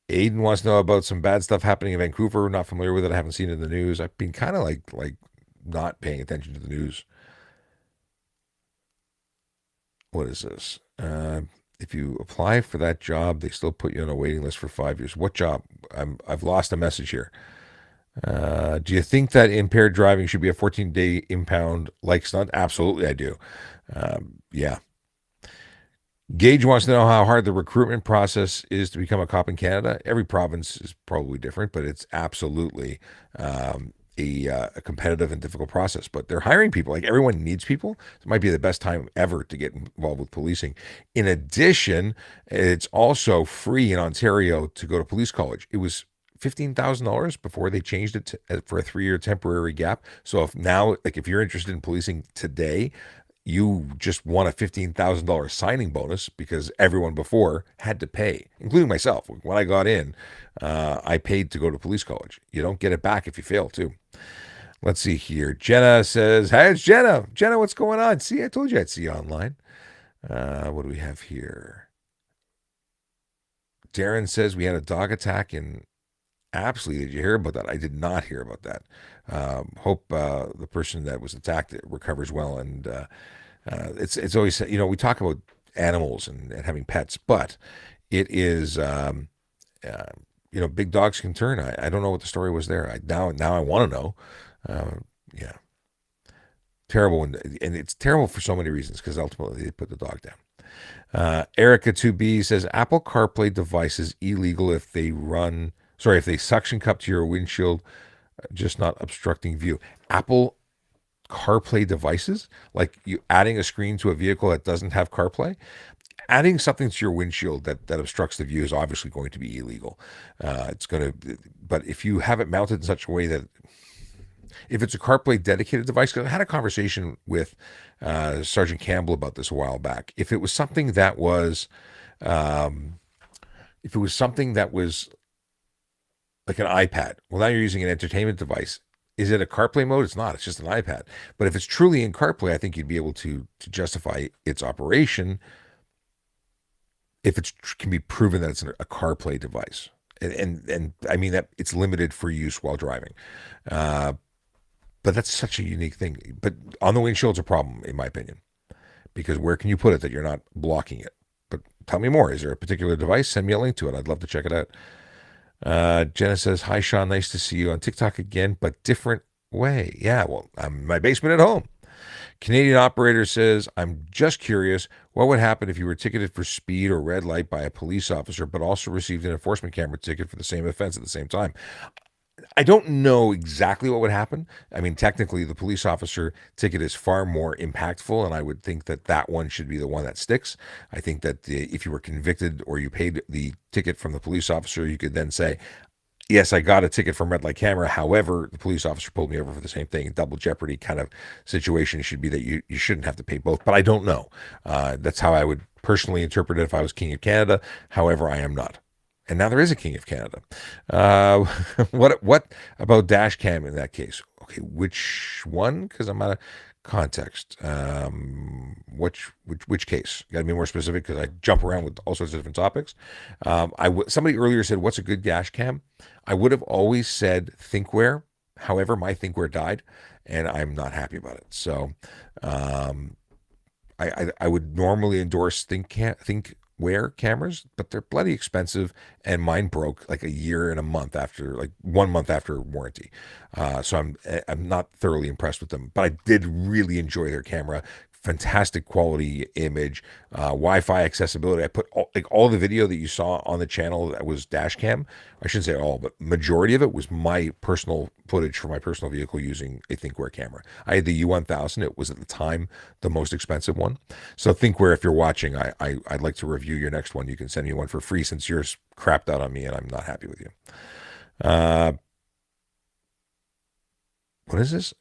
Aiden wants to know about some bad stuff happening in Vancouver. Not familiar with it. I haven't seen it in the news. I've been kind of like not paying attention to the news. What is this? If you apply for that job, they still put you on a waiting list for 5 years. What job? I've lost a message here. Do you think that impaired driving should be a 14-day impound like stunt? Absolutely, I do. Yeah. Gage wants to know how hard the recruitment process is to become a cop in Canada. Every province is probably different, but it's absolutely a competitive and difficult process. But they're hiring people. Like everyone needs people. It might be the best time ever to get involved with policing. In addition, it's also free in Ontario to go to police college. It was $15,000 before they changed it for a 3-year temporary gap. So if you're interested in policing today, you just won a $15,000 signing bonus because everyone before had to pay, including myself. When I got in, I paid to go to police college. You don't get it back if you fail, too. Let's see here. Jenna says, hey, it's Jenna. Jenna, what's going on? See, I told you I'd see you online. What do we have here? Darren says we had a dog attack in Apsley. Did you hear about that? I did not hear about that. Hope the person that was attacked recovers well. And it's always, we talk about animals and having pets, but it is, big dogs can turn. I don't know what the story was there. Now I want to know. Yeah. Terrible. And it's terrible for so many reasons because ultimately they put the dog down. Erica 2B says Apple CarPlay device is illegal if they suction cup to your windshield, just not obstructing view. Apple CarPlay devices, like you adding a screen to a vehicle that doesn't have CarPlay, adding something to your windshield that obstructs the view is obviously going to be illegal. But if you have it mounted in such a way that, if it's a CarPlay dedicated device, because I had a conversation with Sergeant Campbell about this a while back. If it was something that was, like an iPad. Well, now you're using an entertainment device. Is it a CarPlay mode? It's not. It's just an iPad. But if it's truly in CarPlay, I think you'd be able to justify its operation if it can be proven that it's a CarPlay device. And I mean that it's limited for use while driving. But that's such a unique thing. But on the windshield, it's a problem, in my opinion, because where can you put it that you're not blocking it? But tell me more. Is there a particular device? Send me a link to it. I'd love to check it out. Jenna says, hi, Sean. Nice to see you on TikTok again, but different way. Yeah, well, I'm in my basement at home. Canadian operator says, I'm just curious, what would happen if you were ticketed for speed or red light by a police officer, but also received an enforcement camera ticket for the same offense at the same time? I don't know exactly what would happen. I mean, technically, the police officer ticket is far more impactful, and I would think that one should be the one that sticks. I think that if you were convicted or you paid the ticket from the police officer, you could then say, yes, I got a ticket from red light camera. However, the police officer pulled me over for the same thing. Double jeopardy kind of situation should be that you shouldn't have to pay both. But I don't know. That's how I would personally interpret it if I was King of Canada. However, I am not. And now there is a King of Canada. What about dash cam in that case? Okay, which one? Because I'm out of context. Which case? You got to be more specific because I jump around with all sorts of different topics. Somebody earlier said, "What's a good dash cam?" I would have always said ThinkWare. However, my ThinkWare died, and I'm not happy about it. So, I would normally endorse wear cameras, but they're bloody expensive, and mine broke like a year and a month after, like 1 month after warranty. So I'm not thoroughly impressed with them, but I did really enjoy their camera. Fantastic quality image, Wi-Fi accessibility. I put all the video that you saw on the channel that was dash cam. I shouldn't say all, but majority of it was my personal footage for my personal vehicle using a ThinkWare camera. I had the U1000. It was at the time the most expensive one. So ThinkWare, if you're watching, I'd like to review your next one. You can send me one for free since yours crapped out on me and I'm not happy with you. What is this?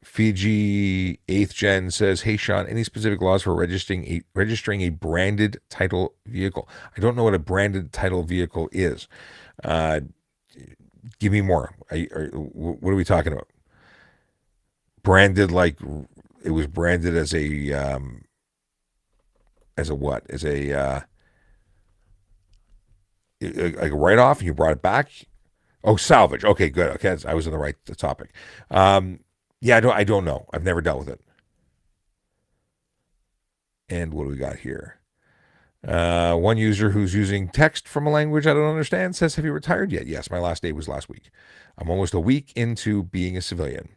Fiji 8th Gen says, "Hey Sean, any specific laws for registering a branded title vehicle?" I don't know what a branded title vehicle is. Uh, Give me more. What are we talking about? Branded, like it was branded as a what? As a like a write off, and you brought it back. Oh, salvage. Okay, good. Okay, I was on the right topic. Yeah, I don't know. I've never dealt with it. And what do we got here? One user who's using text from a language I don't understand says, "Have you retired yet?" Yes, my last day was last week. I'm almost a week into being a civilian.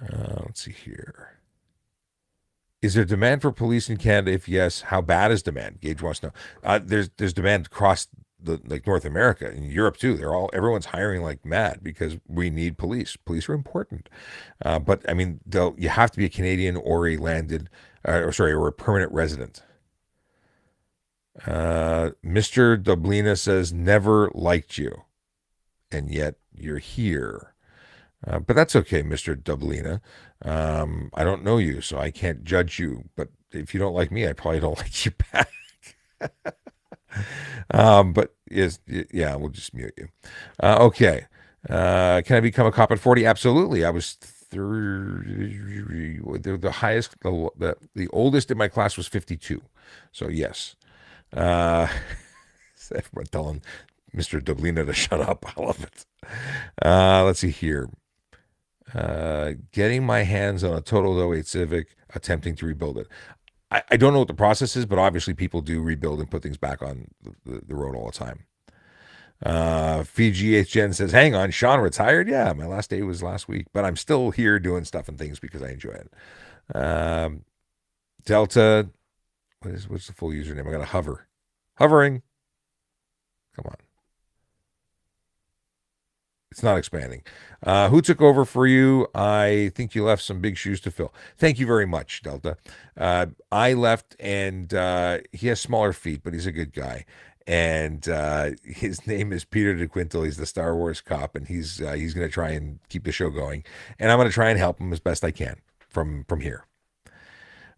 Let's see here. Is there demand for police in Canada? If yes, how bad is demand? Gage wants to know. There's demand across the like North America and Europe too. Everyone's hiring like mad because we need police. Police are important, but I mean, you have to be a Canadian or or a permanent resident. Mr. Dublina says, "Never liked you, and yet you're here." But that's okay, Mr. Dublina. I don't know you, so I can't judge you. But if you don't like me, I probably don't like you back. But yes, yeah, we'll just mute you. Okay. Can I become a cop at 40? Absolutely. I was the highest, the oldest in my class was 52. So yes. Everyone telling Mr. Dublina to shut up. I love it. Let's see here. Getting my hands on a total 08 Civic, attempting to rebuild it. I don't know what the process is, but obviously people do rebuild and put things back on the road all the time. Fiji HGN says, "Hang on, Sean retired? Yeah, my last day was last week, but I'm still here doing stuff and things because I enjoy it." Delta, what's the full username? I got to hovering. Come on. It's not expanding. Who took over for you? I think you left some big shoes to fill. Thank you very much, Delta. I left, and he has smaller feet, but he's a good guy. And his name is Peter DeQuintal. He's the Star Wars cop, and he's going to try and keep the show going. And I'm going to try and help him as best I can from here.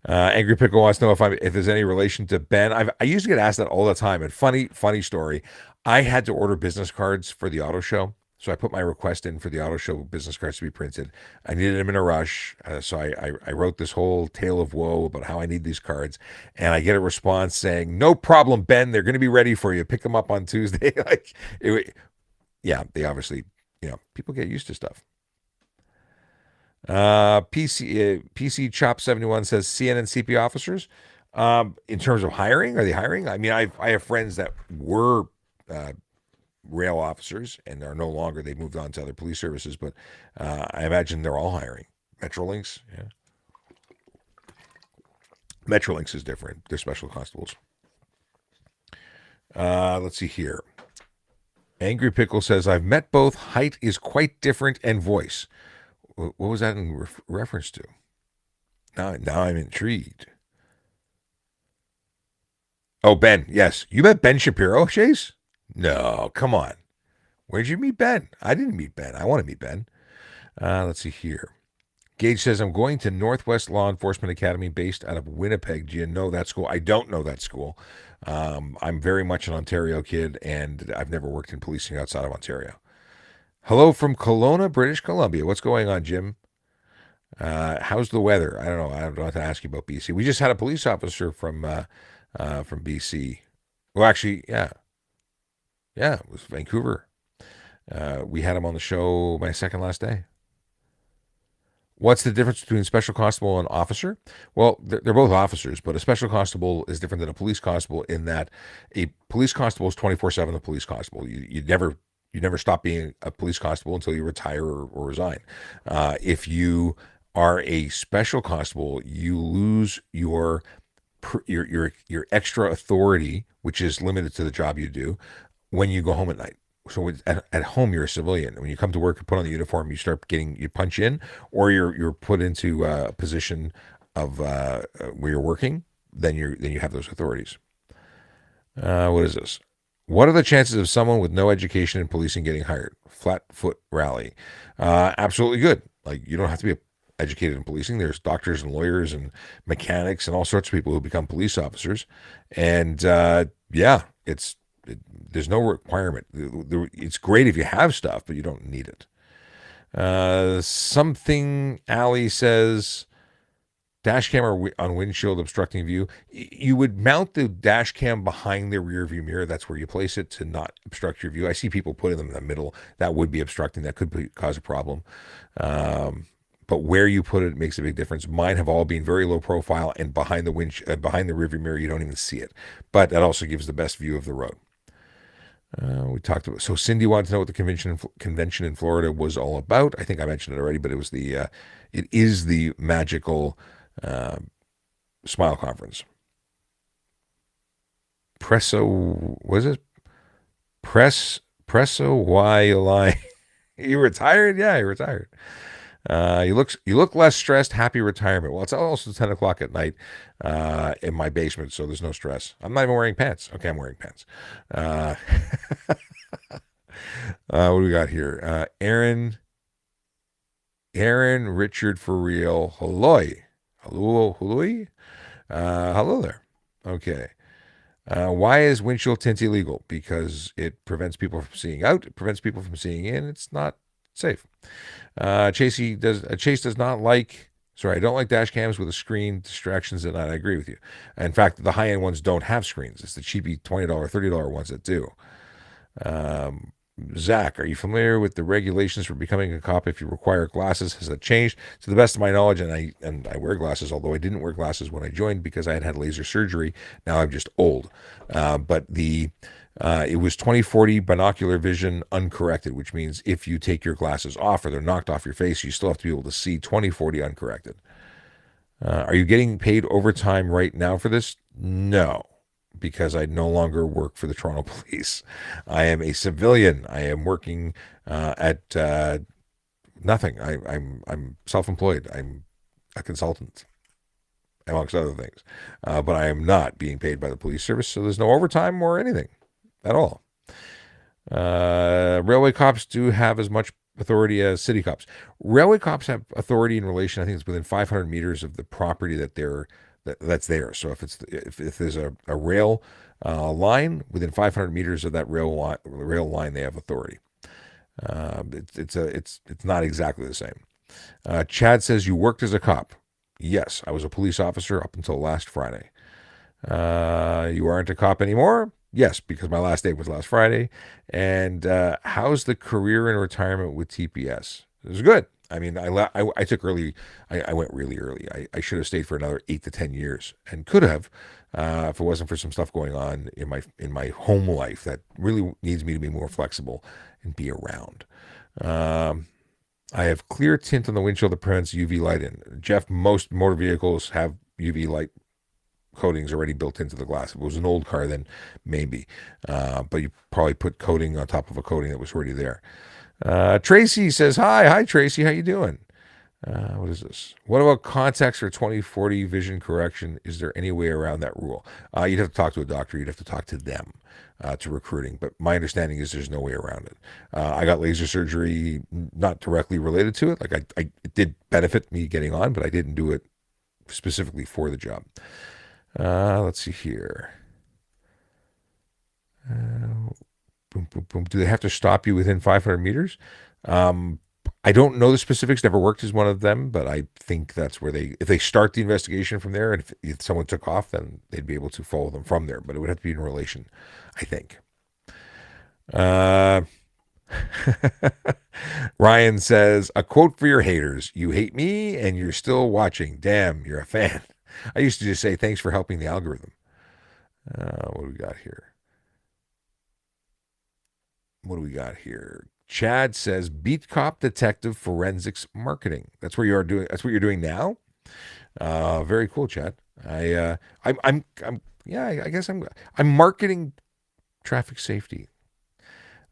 Angry Pickle wants to know if there's any relation to Ben. I used to get asked that all the time. And funny story. I had to order business cards for the auto show. So I put my request in for the auto show business cards to be printed. I needed them in a rush. So I wrote this whole tale of woe about how I need these cards. And I get a response saying, "No problem, Ben. They're going to be ready for you. Pick them up on Tuesday." Yeah, they obviously, people get used to stuff. PC Chop 71 says, "CNN CP officers, in terms of hiring, are they hiring?" I mean, I have friends that were rail officers and are no longer. They moved on to other police services, but I imagine they're all hiring. Metrolinx, yeah. Metrolinx is different. They're special constables. Let's see here. Angry Pickle says, "I've met both. Height is quite different, and voice." What was that in reference to? Now I'm intrigued. Oh, Ben. Yes. You met Ben Shapiro, Chase? No, come on. Where'd you meet Ben? I didn't meet Ben. I want to meet Ben. Let's see here. Gage says, "I'm going to Northwest Law Enforcement Academy based out of Winnipeg. Do you know that school?" I don't know that school. I'm very much an Ontario kid, and I've never worked in policing outside of Ontario. Hello from Kelowna, British Columbia. What's going on, Jim? How's the weather? I don't know. I don't have to ask you about BC. We just had a police officer from BC. Well, actually, yeah, it was Vancouver. We had him on the show my second last day. What's the difference between special constable and officer? Well, they're both officers, but a special constable is different than a police constable in that a police constable is 24/7 a police constable. You never stop being a police constable until you retire or resign. If you are a special constable, you lose your extra authority, which is limited to the job you do, when you go home at night. So at home, you're a civilian. When you come to work and put on the uniform, you punch in, or you're put into a position of where you're working. Then you have those authorities. What is this? What are the chances of someone with no education in policing getting hired? Flat foot rally. Absolutely good. Like, you don't have to be educated in policing. There's doctors and lawyers and mechanics and all sorts of people who become police officers. And yeah, there's no requirement. It's great if you have stuff, but you don't need it. Something Ali says, dash cam on windshield obstructing view. You would mount the dash cam behind the rear view mirror. That's where you place it to not obstruct your view. I see people putting them in the middle. That would be obstructing. That could cause a problem. But where you put it makes a big difference. Mine have all been very low profile, and behind the rearview mirror, you don't even see it. But that also gives the best view of the road. We talked about. So Cindy wanted to know what the convention in Florida was all about. I think I mentioned it already, but it is the magical Smile Conference. Was it? Presso why you retired? Yeah, you retired. You look less stressed. Happy retirement. Well, it's also 10 o'clock at night in my basement, so there's no stress. I'm not even wearing pants. Okay, I'm wearing pants. What do we got here? Aaron, Richard for real. Hello. Hello there. Okay. Why is windshield tint illegal? Because it prevents people from seeing out. It prevents people from seeing in. It's not safe. Chase does not like. Sorry, I don't like dash cams with a screen distractions at night. I agree with you. In fact, the high-end ones don't have screens. It's the cheapy $20, $30 ones that do. Zach, are you familiar with the regulations for becoming a cop if you require glasses? Has that changed? To the best of my knowledge, and I wear glasses, although I didn't wear glasses when I joined because I had laser surgery. Now I'm just old. But it was 20/40 binocular vision uncorrected, which means if you take your glasses off or they're knocked off your face, you still have to be able to see 20/40 uncorrected. Are you getting paid overtime right now for this? No, because I no longer work for the Toronto Police. I am a civilian. I am working at nothing. I'm self-employed. I'm a consultant, amongst other things. But I am not being paid by the police service, so there's no overtime or anything at all. Railway cops do have as much authority as city cops. Railway cops have authority in relation, I think it's within 500 meters of the property that's there. So if there's a rail line within 500 meters of that rail line, they have authority. It's not exactly the same. Chad says, you worked as a cop. Yes, I was a police officer up until last Friday. You aren't a cop anymore? Yes, because my last day was last Friday. And how's the career in retirement with TPS? It was good. I mean, I took early. I went really early. I should have stayed for another 8 to 10 years, and could have if it wasn't for some stuff going on in my home life that really needs me to be more flexible and be around. I have clear tint on the windshield that prevents UV light in. Jeff, most motor vehicles have UV light coatings already built into the glass. If it was an old car, then maybe. But you probably put coating on top of a coating that was already there. Tracy says, hi Tracy, how you doing? What is this? What about contacts for 20/40 vision correction? Is there any way around that rule? You'd have to talk to a doctor. You'd have to talk to them to recruiting. But my understanding is there's no way around it. I got laser surgery, not directly related to it. Like it did benefit me getting on, but I didn't do it specifically for the job. Let's see here. Boom, boom, boom. Do they have to stop you within 500 meters? I don't know the specifics. Never worked as one of them, but I think that's where if they start the investigation from there, and if someone took off, then they'd be able to follow them from there. But it would have to be in relation, I think. Ryan says, a quote for your haters. You hate me and you're still watching. Damn, you're a fan. I used to just say, thanks for helping the algorithm. What do we got here? What do we got here? Chad says, beat cop detective forensics marketing. That's what you're doing. That's what you're doing now. Very cool, Chad. Yeah, I guess I'm marketing traffic safety.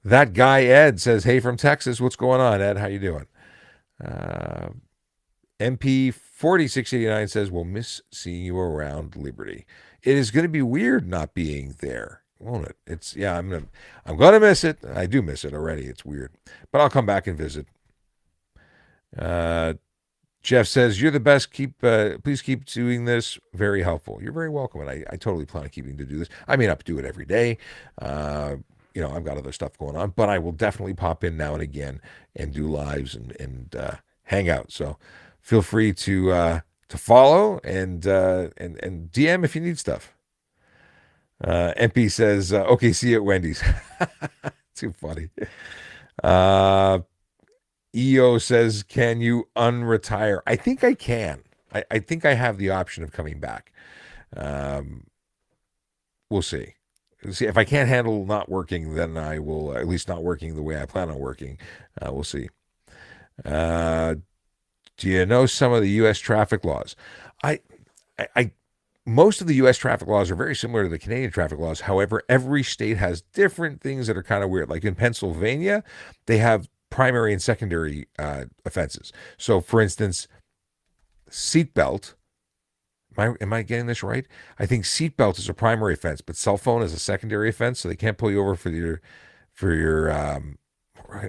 That guy Ed says, "Hey from Texas, what's going on, Ed? How you doing?" Uh, MP 4689 says, "We'll miss seeing you around Liberty. It is going to be weird not being there, won't it? It's yeah, I'm gonna miss it. I do miss it already. It's weird, but I'll come back and visit." Uh, Jeff says, "You're the best. Please keep doing this. Very helpful." You're very welcome, and I totally plan on keeping to do this. I may not do it every day. I've got other stuff going on, but I will definitely pop in now and again and do lives and hang out. So feel free to follow and DM if you need stuff. MP says, "Okay, see you at Wendy's." Too funny. Uh, EO says, "Can you unretire?" I think I can. I think I have the option of coming back. Um, we'll see. See if I can't handle not working, then I will at least not working the way I plan on working. We'll see. Uh, do you know some of the U.S. traffic laws? I, I, most of the U.S. traffic laws are very similar to the Canadian traffic laws. However, every state has different things that are kind of weird. Like in Pennsylvania, they have primary and secondary offenses. So, for instance, seatbelt. Am I getting this right? I think seatbelt is a primary offense, but cell phone is a secondary offense. So they can't pull you over for your.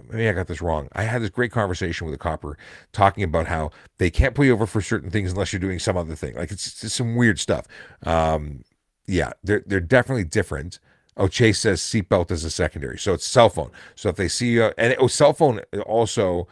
Maybe I got this wrong. I had this great conversation with a copper talking about how they can't pull you over for certain things unless you're doing some other thing. Like it's some weird stuff. Yeah, they're definitely different. Oh, Chase says seatbelt is a secondary, so it's cell phone. So if they see you, cell phone also,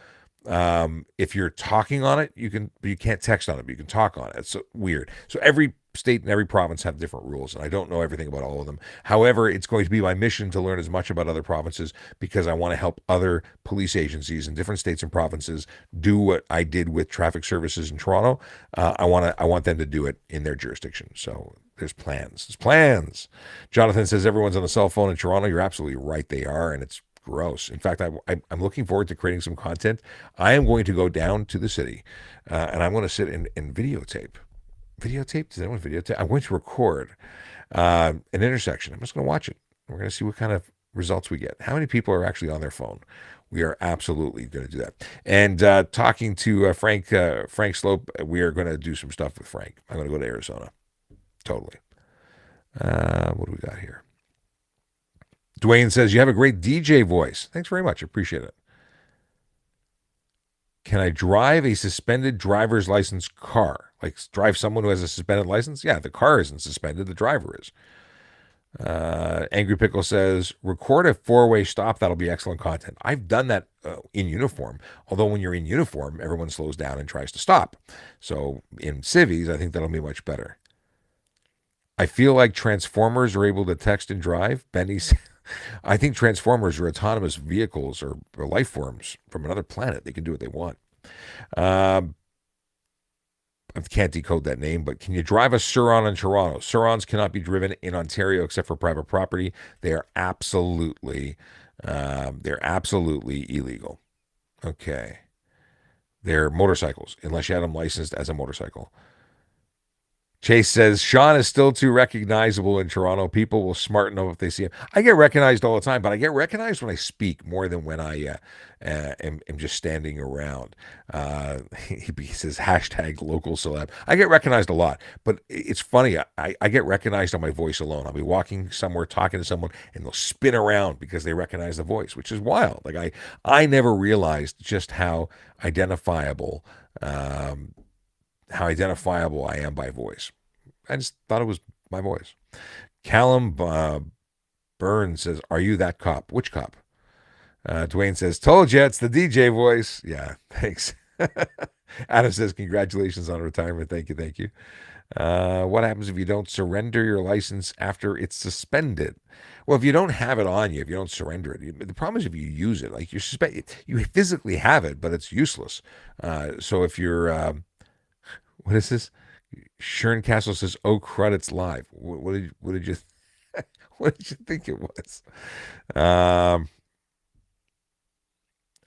if you're talking on it, you can't text on it, but you can talk on it. It's so weird. So every state and every province have different rules, and I don't know everything about all of them. However, it's going to be my mission to learn as much about other provinces because I want to help other police agencies in different states and provinces do what I did with traffic services in Toronto. I want them to do it in their jurisdiction. So there's plans. There's plans. Jonathan says everyone's on the cell phone in Toronto. You're absolutely right. They are, and it's gross. In fact, I'm looking forward to creating some content. I am going to go down to the city, and I'm going to sit and videotape. Videotape? Does anyone videotape? I'm going to record an intersection. I'm just going to watch it. We're going to see what kind of results we get. How many people are actually on their phone? We are absolutely going to do that. And talking to Frank Slope, we are going to do some stuff with Frank. I'm going to go to Arizona. Totally. What do we got here? Dwayne says, you have a great DJ voice. Thanks very much. I appreciate it. Can I drive a suspended driver's license car? Like drive someone who has a suspended license? Yeah, the car isn't suspended. The driver is. Angry Pickle says, record a four-way stop. That'll be excellent content. I've done that in uniform. Although when you're in uniform, everyone slows down and tries to stop. So in civies, I think that'll be much better. I feel like Transformers are able to text and drive. Benny's. I think Transformers are autonomous vehicles or life forms from another planet. They can do what they want. I can't decode that name, but can you drive a Suron in Toronto? Surons cannot be driven in Ontario except for private property. They are absolutely illegal. Okay. They're motorcycles, unless you had them licensed as a motorcycle. Chase says, Sean is still too recognizable in Toronto. People will smarten up if they see him. I get recognized all the time, but I get recognized when I speak more than when I am just standing around. He says, hashtag local celeb. I get recognized a lot, but it's funny. I get recognized on my voice alone. I'll be walking somewhere, talking to someone, and they'll spin around because they recognize the voice, which is wild. Like I never realized just how identifiable I am by voice. I just thought it was my voice. Callum Burns says, are you that cop? Which cop? Dwayne says, told you it's the DJ voice. Yeah, thanks. Adam says, congratulations on retirement. Thank you. Thank you. What happens if you don't surrender your license after it's suspended? Well, if you don't have it on you, if you don't surrender it, the problem is if you use it, like you physically have it, but it's useless. So if you're, what is this? Shern Castle says, "Oh crud, it's live." What did you what did you think it was? Um,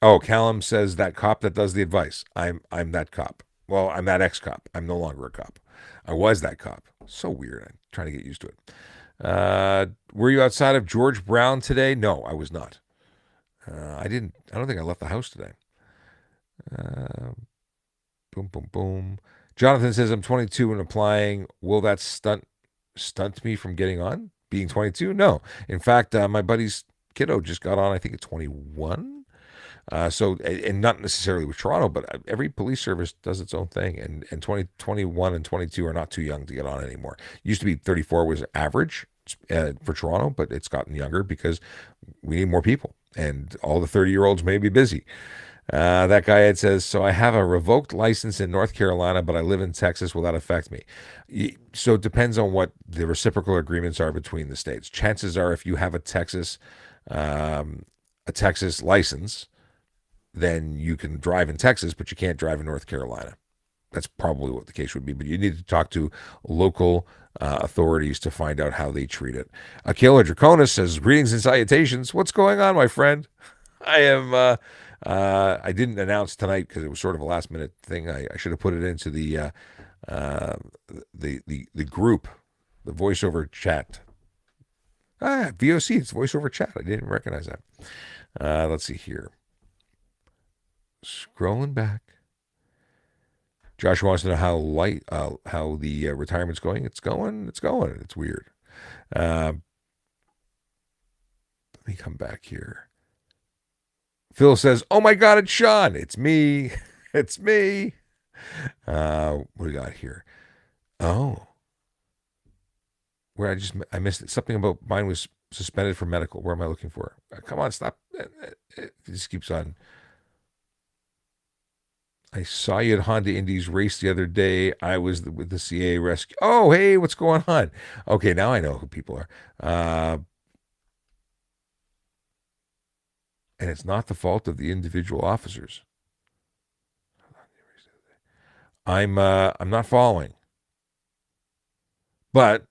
oh, Callum says that cop that does the advice. I'm that cop. Well, I'm that ex cop. I'm no longer a cop. I was that cop. So weird. I'm trying to get used to it. Were you outside of George Brown today? No, I was not. I didn't. I don't think I left the house today. Uh, boom, boom, boom. Jonathan says I'm 22 and applying. Will that stunt me from getting on? Being 22? No. In fact, my buddy's kiddo just got on. I think at 21. And not necessarily with Toronto, but every police service does its own thing. And 2021 and 22 are not too young to get on anymore. Used to be 34 was average for Toronto, but it's gotten younger because we need more people. And all the 30-year-olds may be busy. That guy Ed says, so I have a revoked license in North Carolina, but I live in Texas. Will that affect me? So it depends on what the reciprocal agreements are between the states. Chances are, if you have a Texas license, then you can drive in Texas, but you can't drive in North Carolina. That's probably what the case would be. But you need to talk to local authorities to find out how they treat it. Akela Draconis says, greetings and salutations. What's going on, my friend? I am. I didn't announce tonight because it was sort of a last minute thing. I should have put it into the group, the voiceover chat. VOC, it's voiceover chat. I didn't recognize that. Let's see here. Scrolling back. Josh wants to know how the retirement's going. It's going. It's weird. Let me come back here. Phil says, "Oh my God, it's Sean. It's me. It's me." What do we got here? Oh, where I missed it. Something about mine was suspended for medical. Where am I looking for? Come on, stop. It just keeps on. I saw you at Honda Indy's race the other day. I was with the CA rescue. Oh, hey, what's going on? Okay, now I know who people are. And it's not the fault of the individual officers. I'm not following. But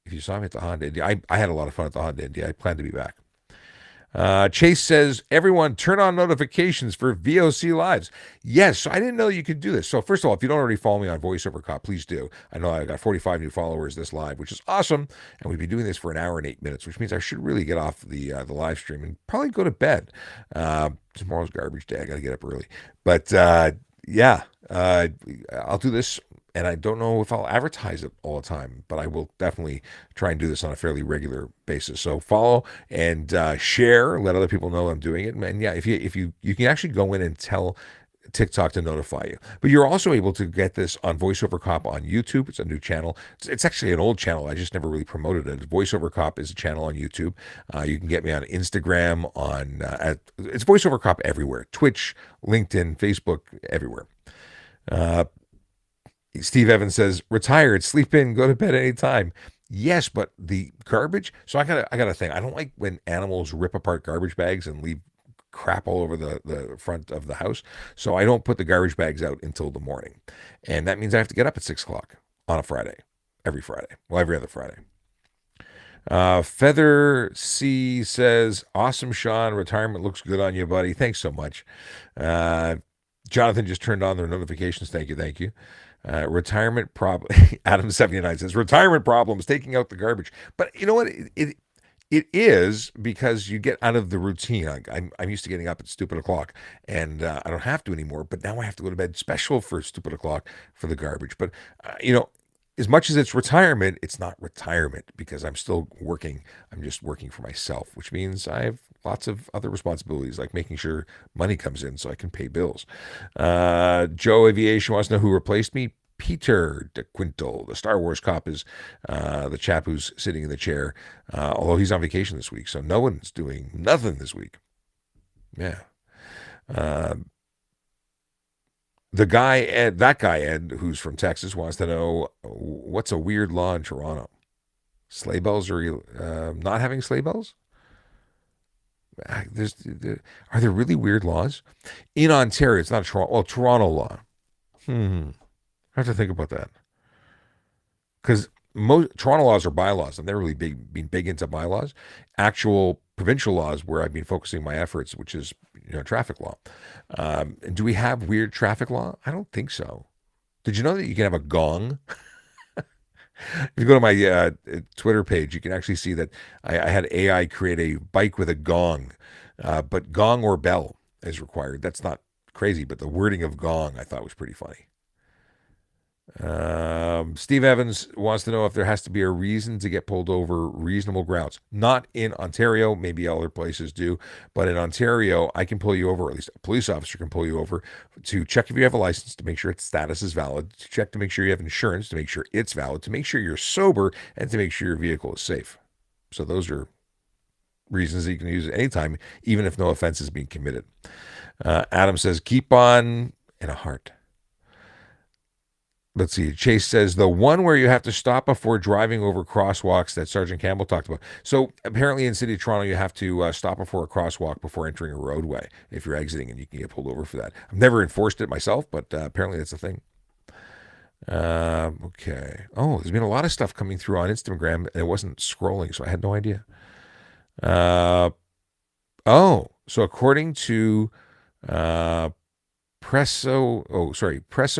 if you saw me at the Honda Indy, I had a lot of fun at the Honda Indy. I plan to be back. Chase says, everyone turn on notifications for VOC Lives. Yes, so I didn't know you could do this. So first of all, if you don't already follow me on VoiceOverCOP, please do. I know I got 45 new followers this live, which is awesome. And we've been doing this for an hour and 8 minutes, which means I should really get off the live stream and probably go to bed. Tomorrow's garbage day. I got to get up early. But yeah, I'll do this. And I don't know if I'll advertise it all the time, but I will definitely try and do this on a fairly regular basis. So follow and share, let other people know I'm doing it. And yeah, if you can actually go in and tell TikTok to notify you. But you're also able to get this on VoiceOverCOP on YouTube. It's a new channel. It's actually an old channel. I just never really promoted it. VoiceOverCOP is a channel on YouTube. You can get me on Instagram, it's VoiceOverCOP everywhere. Twitch, LinkedIn, Facebook, everywhere. Steve Evans says, retired, sleep in, go to bed anytime. Yes, but the garbage. So I got a thing. I don't like when animals rip apart garbage bags and leave crap all over the front of the house. So I don't put the garbage bags out until the morning. And that means I have to get up at 6:00 on a Friday. Every Friday. Well, every other Friday. Feather C says, awesome, Sean. Retirement looks good on you, buddy. Thanks so much. Jonathan just turned on their notifications. Thank you. Retirement problem. Adam 79 says retirement problems, taking out the garbage. But you know what? It is because you get out of the routine. I'm used to getting up at stupid o'clock, and I don't have to anymore. But now I have to go to bed special for stupid o'clock for the garbage. But as much as it's retirement, it's not retirement because I'm still working. I'm just working for myself, which means I have lots of other responsibilities, like making sure money comes in so I can pay bills. Joe Aviation wants to know who replaced me. Peter DeQuinto, the Star Wars cop, is the chap who's sitting in the chair, although he's on vacation this week, so no one's doing nothing this week. Yeah. The guy Ed, that guy Ed, who's from Texas, wants to know what's a weird law in Toronto. Sleigh bells are not having sleigh bells. Are there really weird laws in Ontario? It's not a Toronto. Well, Toronto law. I have to think about that because most Toronto laws are bylaws. I've never really been big into bylaws. Actual provincial laws, where I've been focusing my efforts, which is traffic law. And do we have weird traffic law? I don't think so. Did you know that you can have a gong? If you go to my Twitter page, you can actually see that I had AI create a bike with a gong, but gong or bell is required. That's not crazy, but the wording of gong I thought was pretty funny. Steve Evans wants to know if there has to be a reason to get pulled over reasonable grounds. Not in Ontario, maybe other places do, but in Ontario, I can pull you over, or at least a police officer can pull you over to check if you have a license, to make sure its status is valid, to check to make sure you have insurance, to make sure it's valid, to make sure you're sober, and to make sure your vehicle is safe. So those are reasons that you can use at any time, even if no offense is being committed. Adam says, keep on in a heart. Let's see. Chase says the one where you have to stop before driving over crosswalks that Sergeant Campbell talked about. So apparently in City of Toronto, you have to stop before a crosswalk before entering a roadway if you're exiting, and you can get pulled over for that. I've never enforced it myself, but apparently that's a thing. Okay. Oh, there's been a lot of stuff coming through on Instagram, and it wasn't scrolling, so I had no idea. So according to Presso,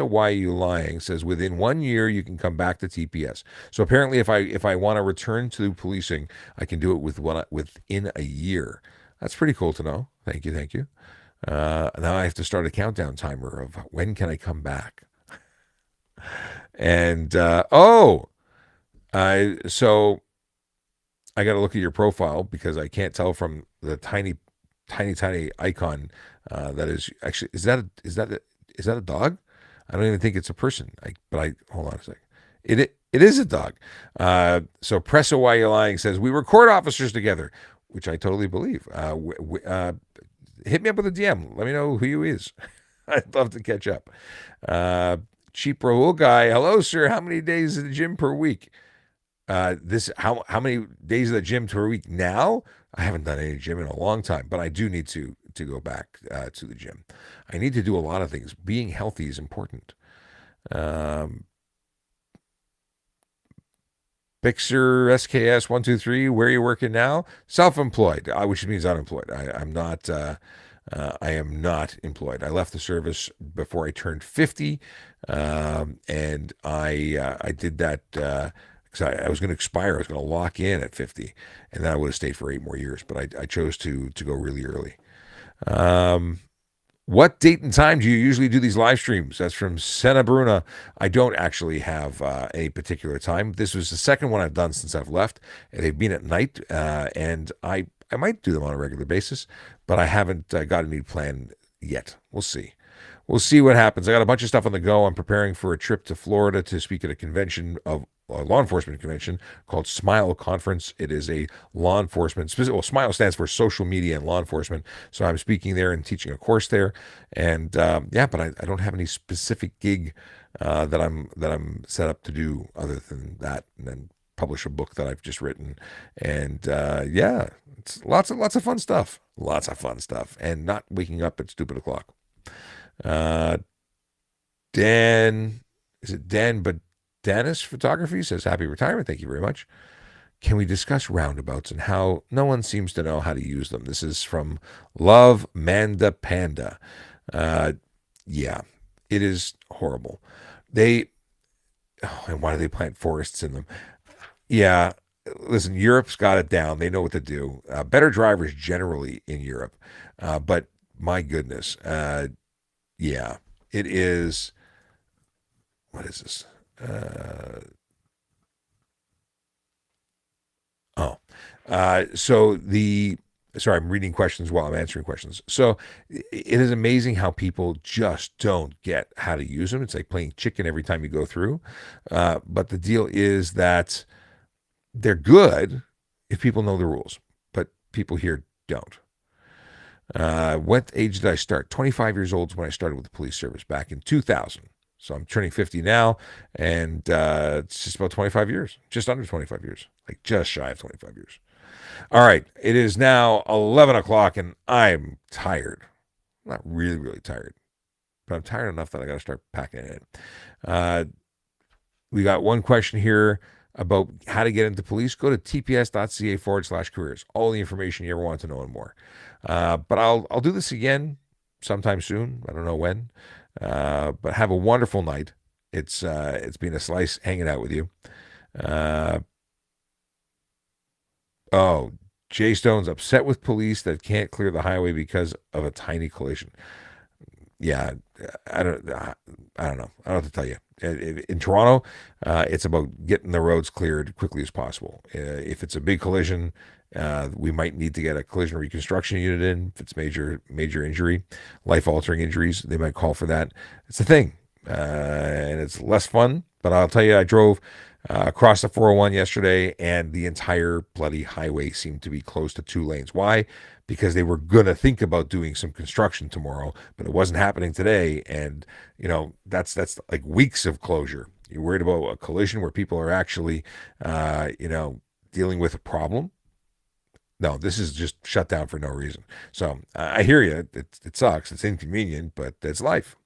why are you lying? Says within 1 year you can come back to TPS. So apparently, if I want to return to policing, I can do it within a year. That's pretty cool to know. Thank you. Now I have to start a countdown timer of when can I come back. And so I got to look at your profile because I can't tell from the tiny icon. That is actually is that a dog? I don't even think it's a person. Hold on a second. It is a dog. So Presso, why you lying? Says we were court officers together, which I totally believe. Hit me up with a DM. Let me know who you is. I'd love to catch up. Cheap Raul guy. Hello, sir. How many days at the gym per week? How many days of the gym per week now? I haven't done any gym in a long time, but I do need to go back to the gym. I need to do a lot of things. Being healthy is important. Bixer SKS 123. Where are you working now? Self-employed, which means unemployed. I'm not. I am not employed. I left the service before I turned 50, and I did that. Because I was going to expire. I was going to lock in at 50, and then I would have stayed for 8 more years. But I chose to go really early. What date and time do you usually do these live streams? That's from Sena Bruna. I don't actually have a particular time. This was the second one I've done since I've left. They've been at night, and I might do them on a regular basis, but I haven't got any plan yet. We'll see. We'll see what happens. I got a bunch of stuff on the go. I'm preparing for a trip to Florida to speak at a convention of a law enforcement convention called SMILE Conference. It is a law enforcement, SMILE stands for social media and law enforcement. So I'm speaking there and teaching a course there. And but I don't have any specific gig that I'm set up to do other than that, and then publish a book that I've just written. And it's lots of fun stuff. Lots of fun stuff. And not waking up at stupid o'clock. Dan, is it Dan? But Dennis Photography says, happy retirement. Thank you very much. Can we discuss roundabouts and how no one seems to know how to use them? This is from Love Manda Panda. Yeah, it is horrible. And why do they plant forests in them? Yeah, listen, Europe's got it down. They know what to do. Better drivers generally in Europe. But my goodness, yeah, it is. What is this? Sorry, I'm reading questions while I'm answering questions. So it is amazing how people just don't get how to use them. It's like playing chicken every time you go through. But the deal is that they're good if people know the rules, but people here don't. What age did I start? 25 years old is when I started with the police service back in 2000. So I'm turning 50 now, and it's just about 25 years, just under 25 years, like just shy of 25 years. All right, it is now 11 o'clock, and I'm tired. I'm not really, really tired, but I'm tired enough that I got to start packing it in. We got one question here about how to get into police. Go to tps.ca/careers. All the information you ever want to know and more. But I'll do this again sometime soon. I don't know when. But have a wonderful night. It's been a slice hanging out with you. Jay Stone's upset with police that can't clear the highway because of a tiny collision. Yeah, I don't know. I don't know what to tell you. In Toronto, it's about getting the roads cleared quickly as possible. If it's a big collision, we might need to get a collision reconstruction unit in. If it's major injury, life-altering injuries, they might call for that. It's a thing, and it's less fun. But I'll tell you, I drove across the 401 yesterday, and the entire bloody highway seemed to be closed to 2 lanes. Why? Because they were going to think about doing some construction tomorrow, but it wasn't happening today. And, that's like weeks of closure. You're worried about a collision where people are actually, dealing with a problem. No, this is just shut down for no reason. So I hear you. It sucks. It's inconvenient, but it's life.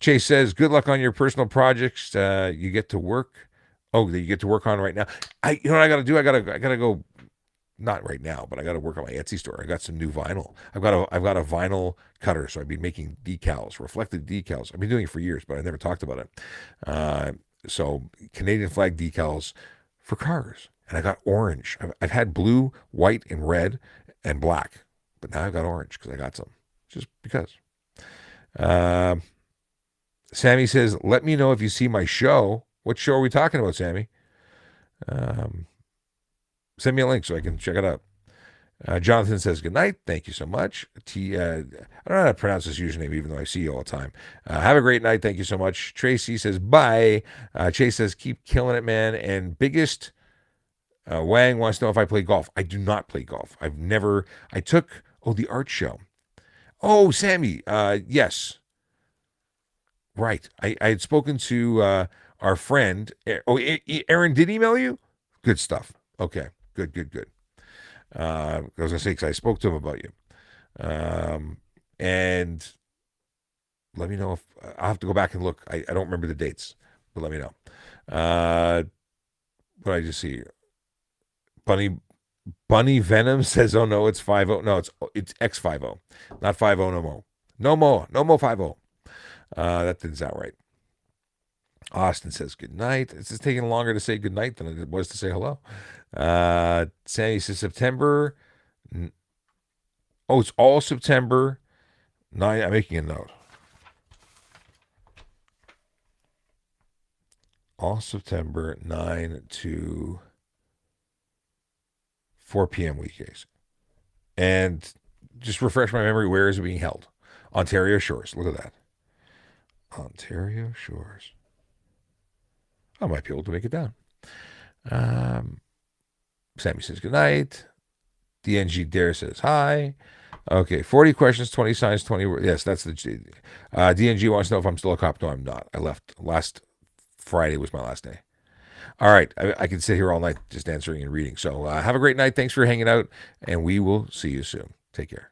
Chase says, good luck on your personal projects. You get to work. Oh, that you get to work on right now. What I got to do? I gotta go. Not right now, but I got to work on my Etsy store. I got some new vinyl. I've got a vinyl cutter, so I've been making decals, reflective decals. I've been doing it for years, but I never talked about it. So Canadian flag decals for cars, and I got orange. I've had blue, white, and red, and black, but now I've got orange because I got some, just because. Sammy says, "Let me know if you see my show." What show are we talking about, Sammy? Send me a link so I can check it out. Jonathan says, good night. Thank you so much. I don't know how to pronounce this username, even though I see you all the time. Have a great night. Thank you so much. Tracy says, bye. Chase says, keep killing it, man. And biggest Wang wants to know if I play golf. I do not play golf. I took the art show. Oh, Sammy. Yes. Right. I had spoken to our friend. Aaron did email you? Good stuff. Okay. Good. I was going to say, because I spoke to him about you. And let me know if I'll have to go back and look. I don't remember the dates, but let me know. What I just see? Bunny Venom says, oh no, it's 50. No, it's X50. Not 50 no more. No more 50. That didn't sound right. Austin says good night. It's just taking longer to say good night than it was to say hello. Sandy says September. Oh, it's all September 9. I'm making a note. All September 9 to 4 p.m. weekdays. And just refresh my memory, where is it being held? Ontario Shores. Look at that. Ontario Shores. I might be able to make it down. Sammy says goodnight. DNG Dare says hi. Okay, 40 questions, 20 signs, 20 words. Yes, that's the DNG wants to know if I'm still a cop. No, I'm not. I left last Friday was my last day. All right, I can sit here all night just answering and reading. So have a great night. Thanks for hanging out, and we will see you soon. Take care.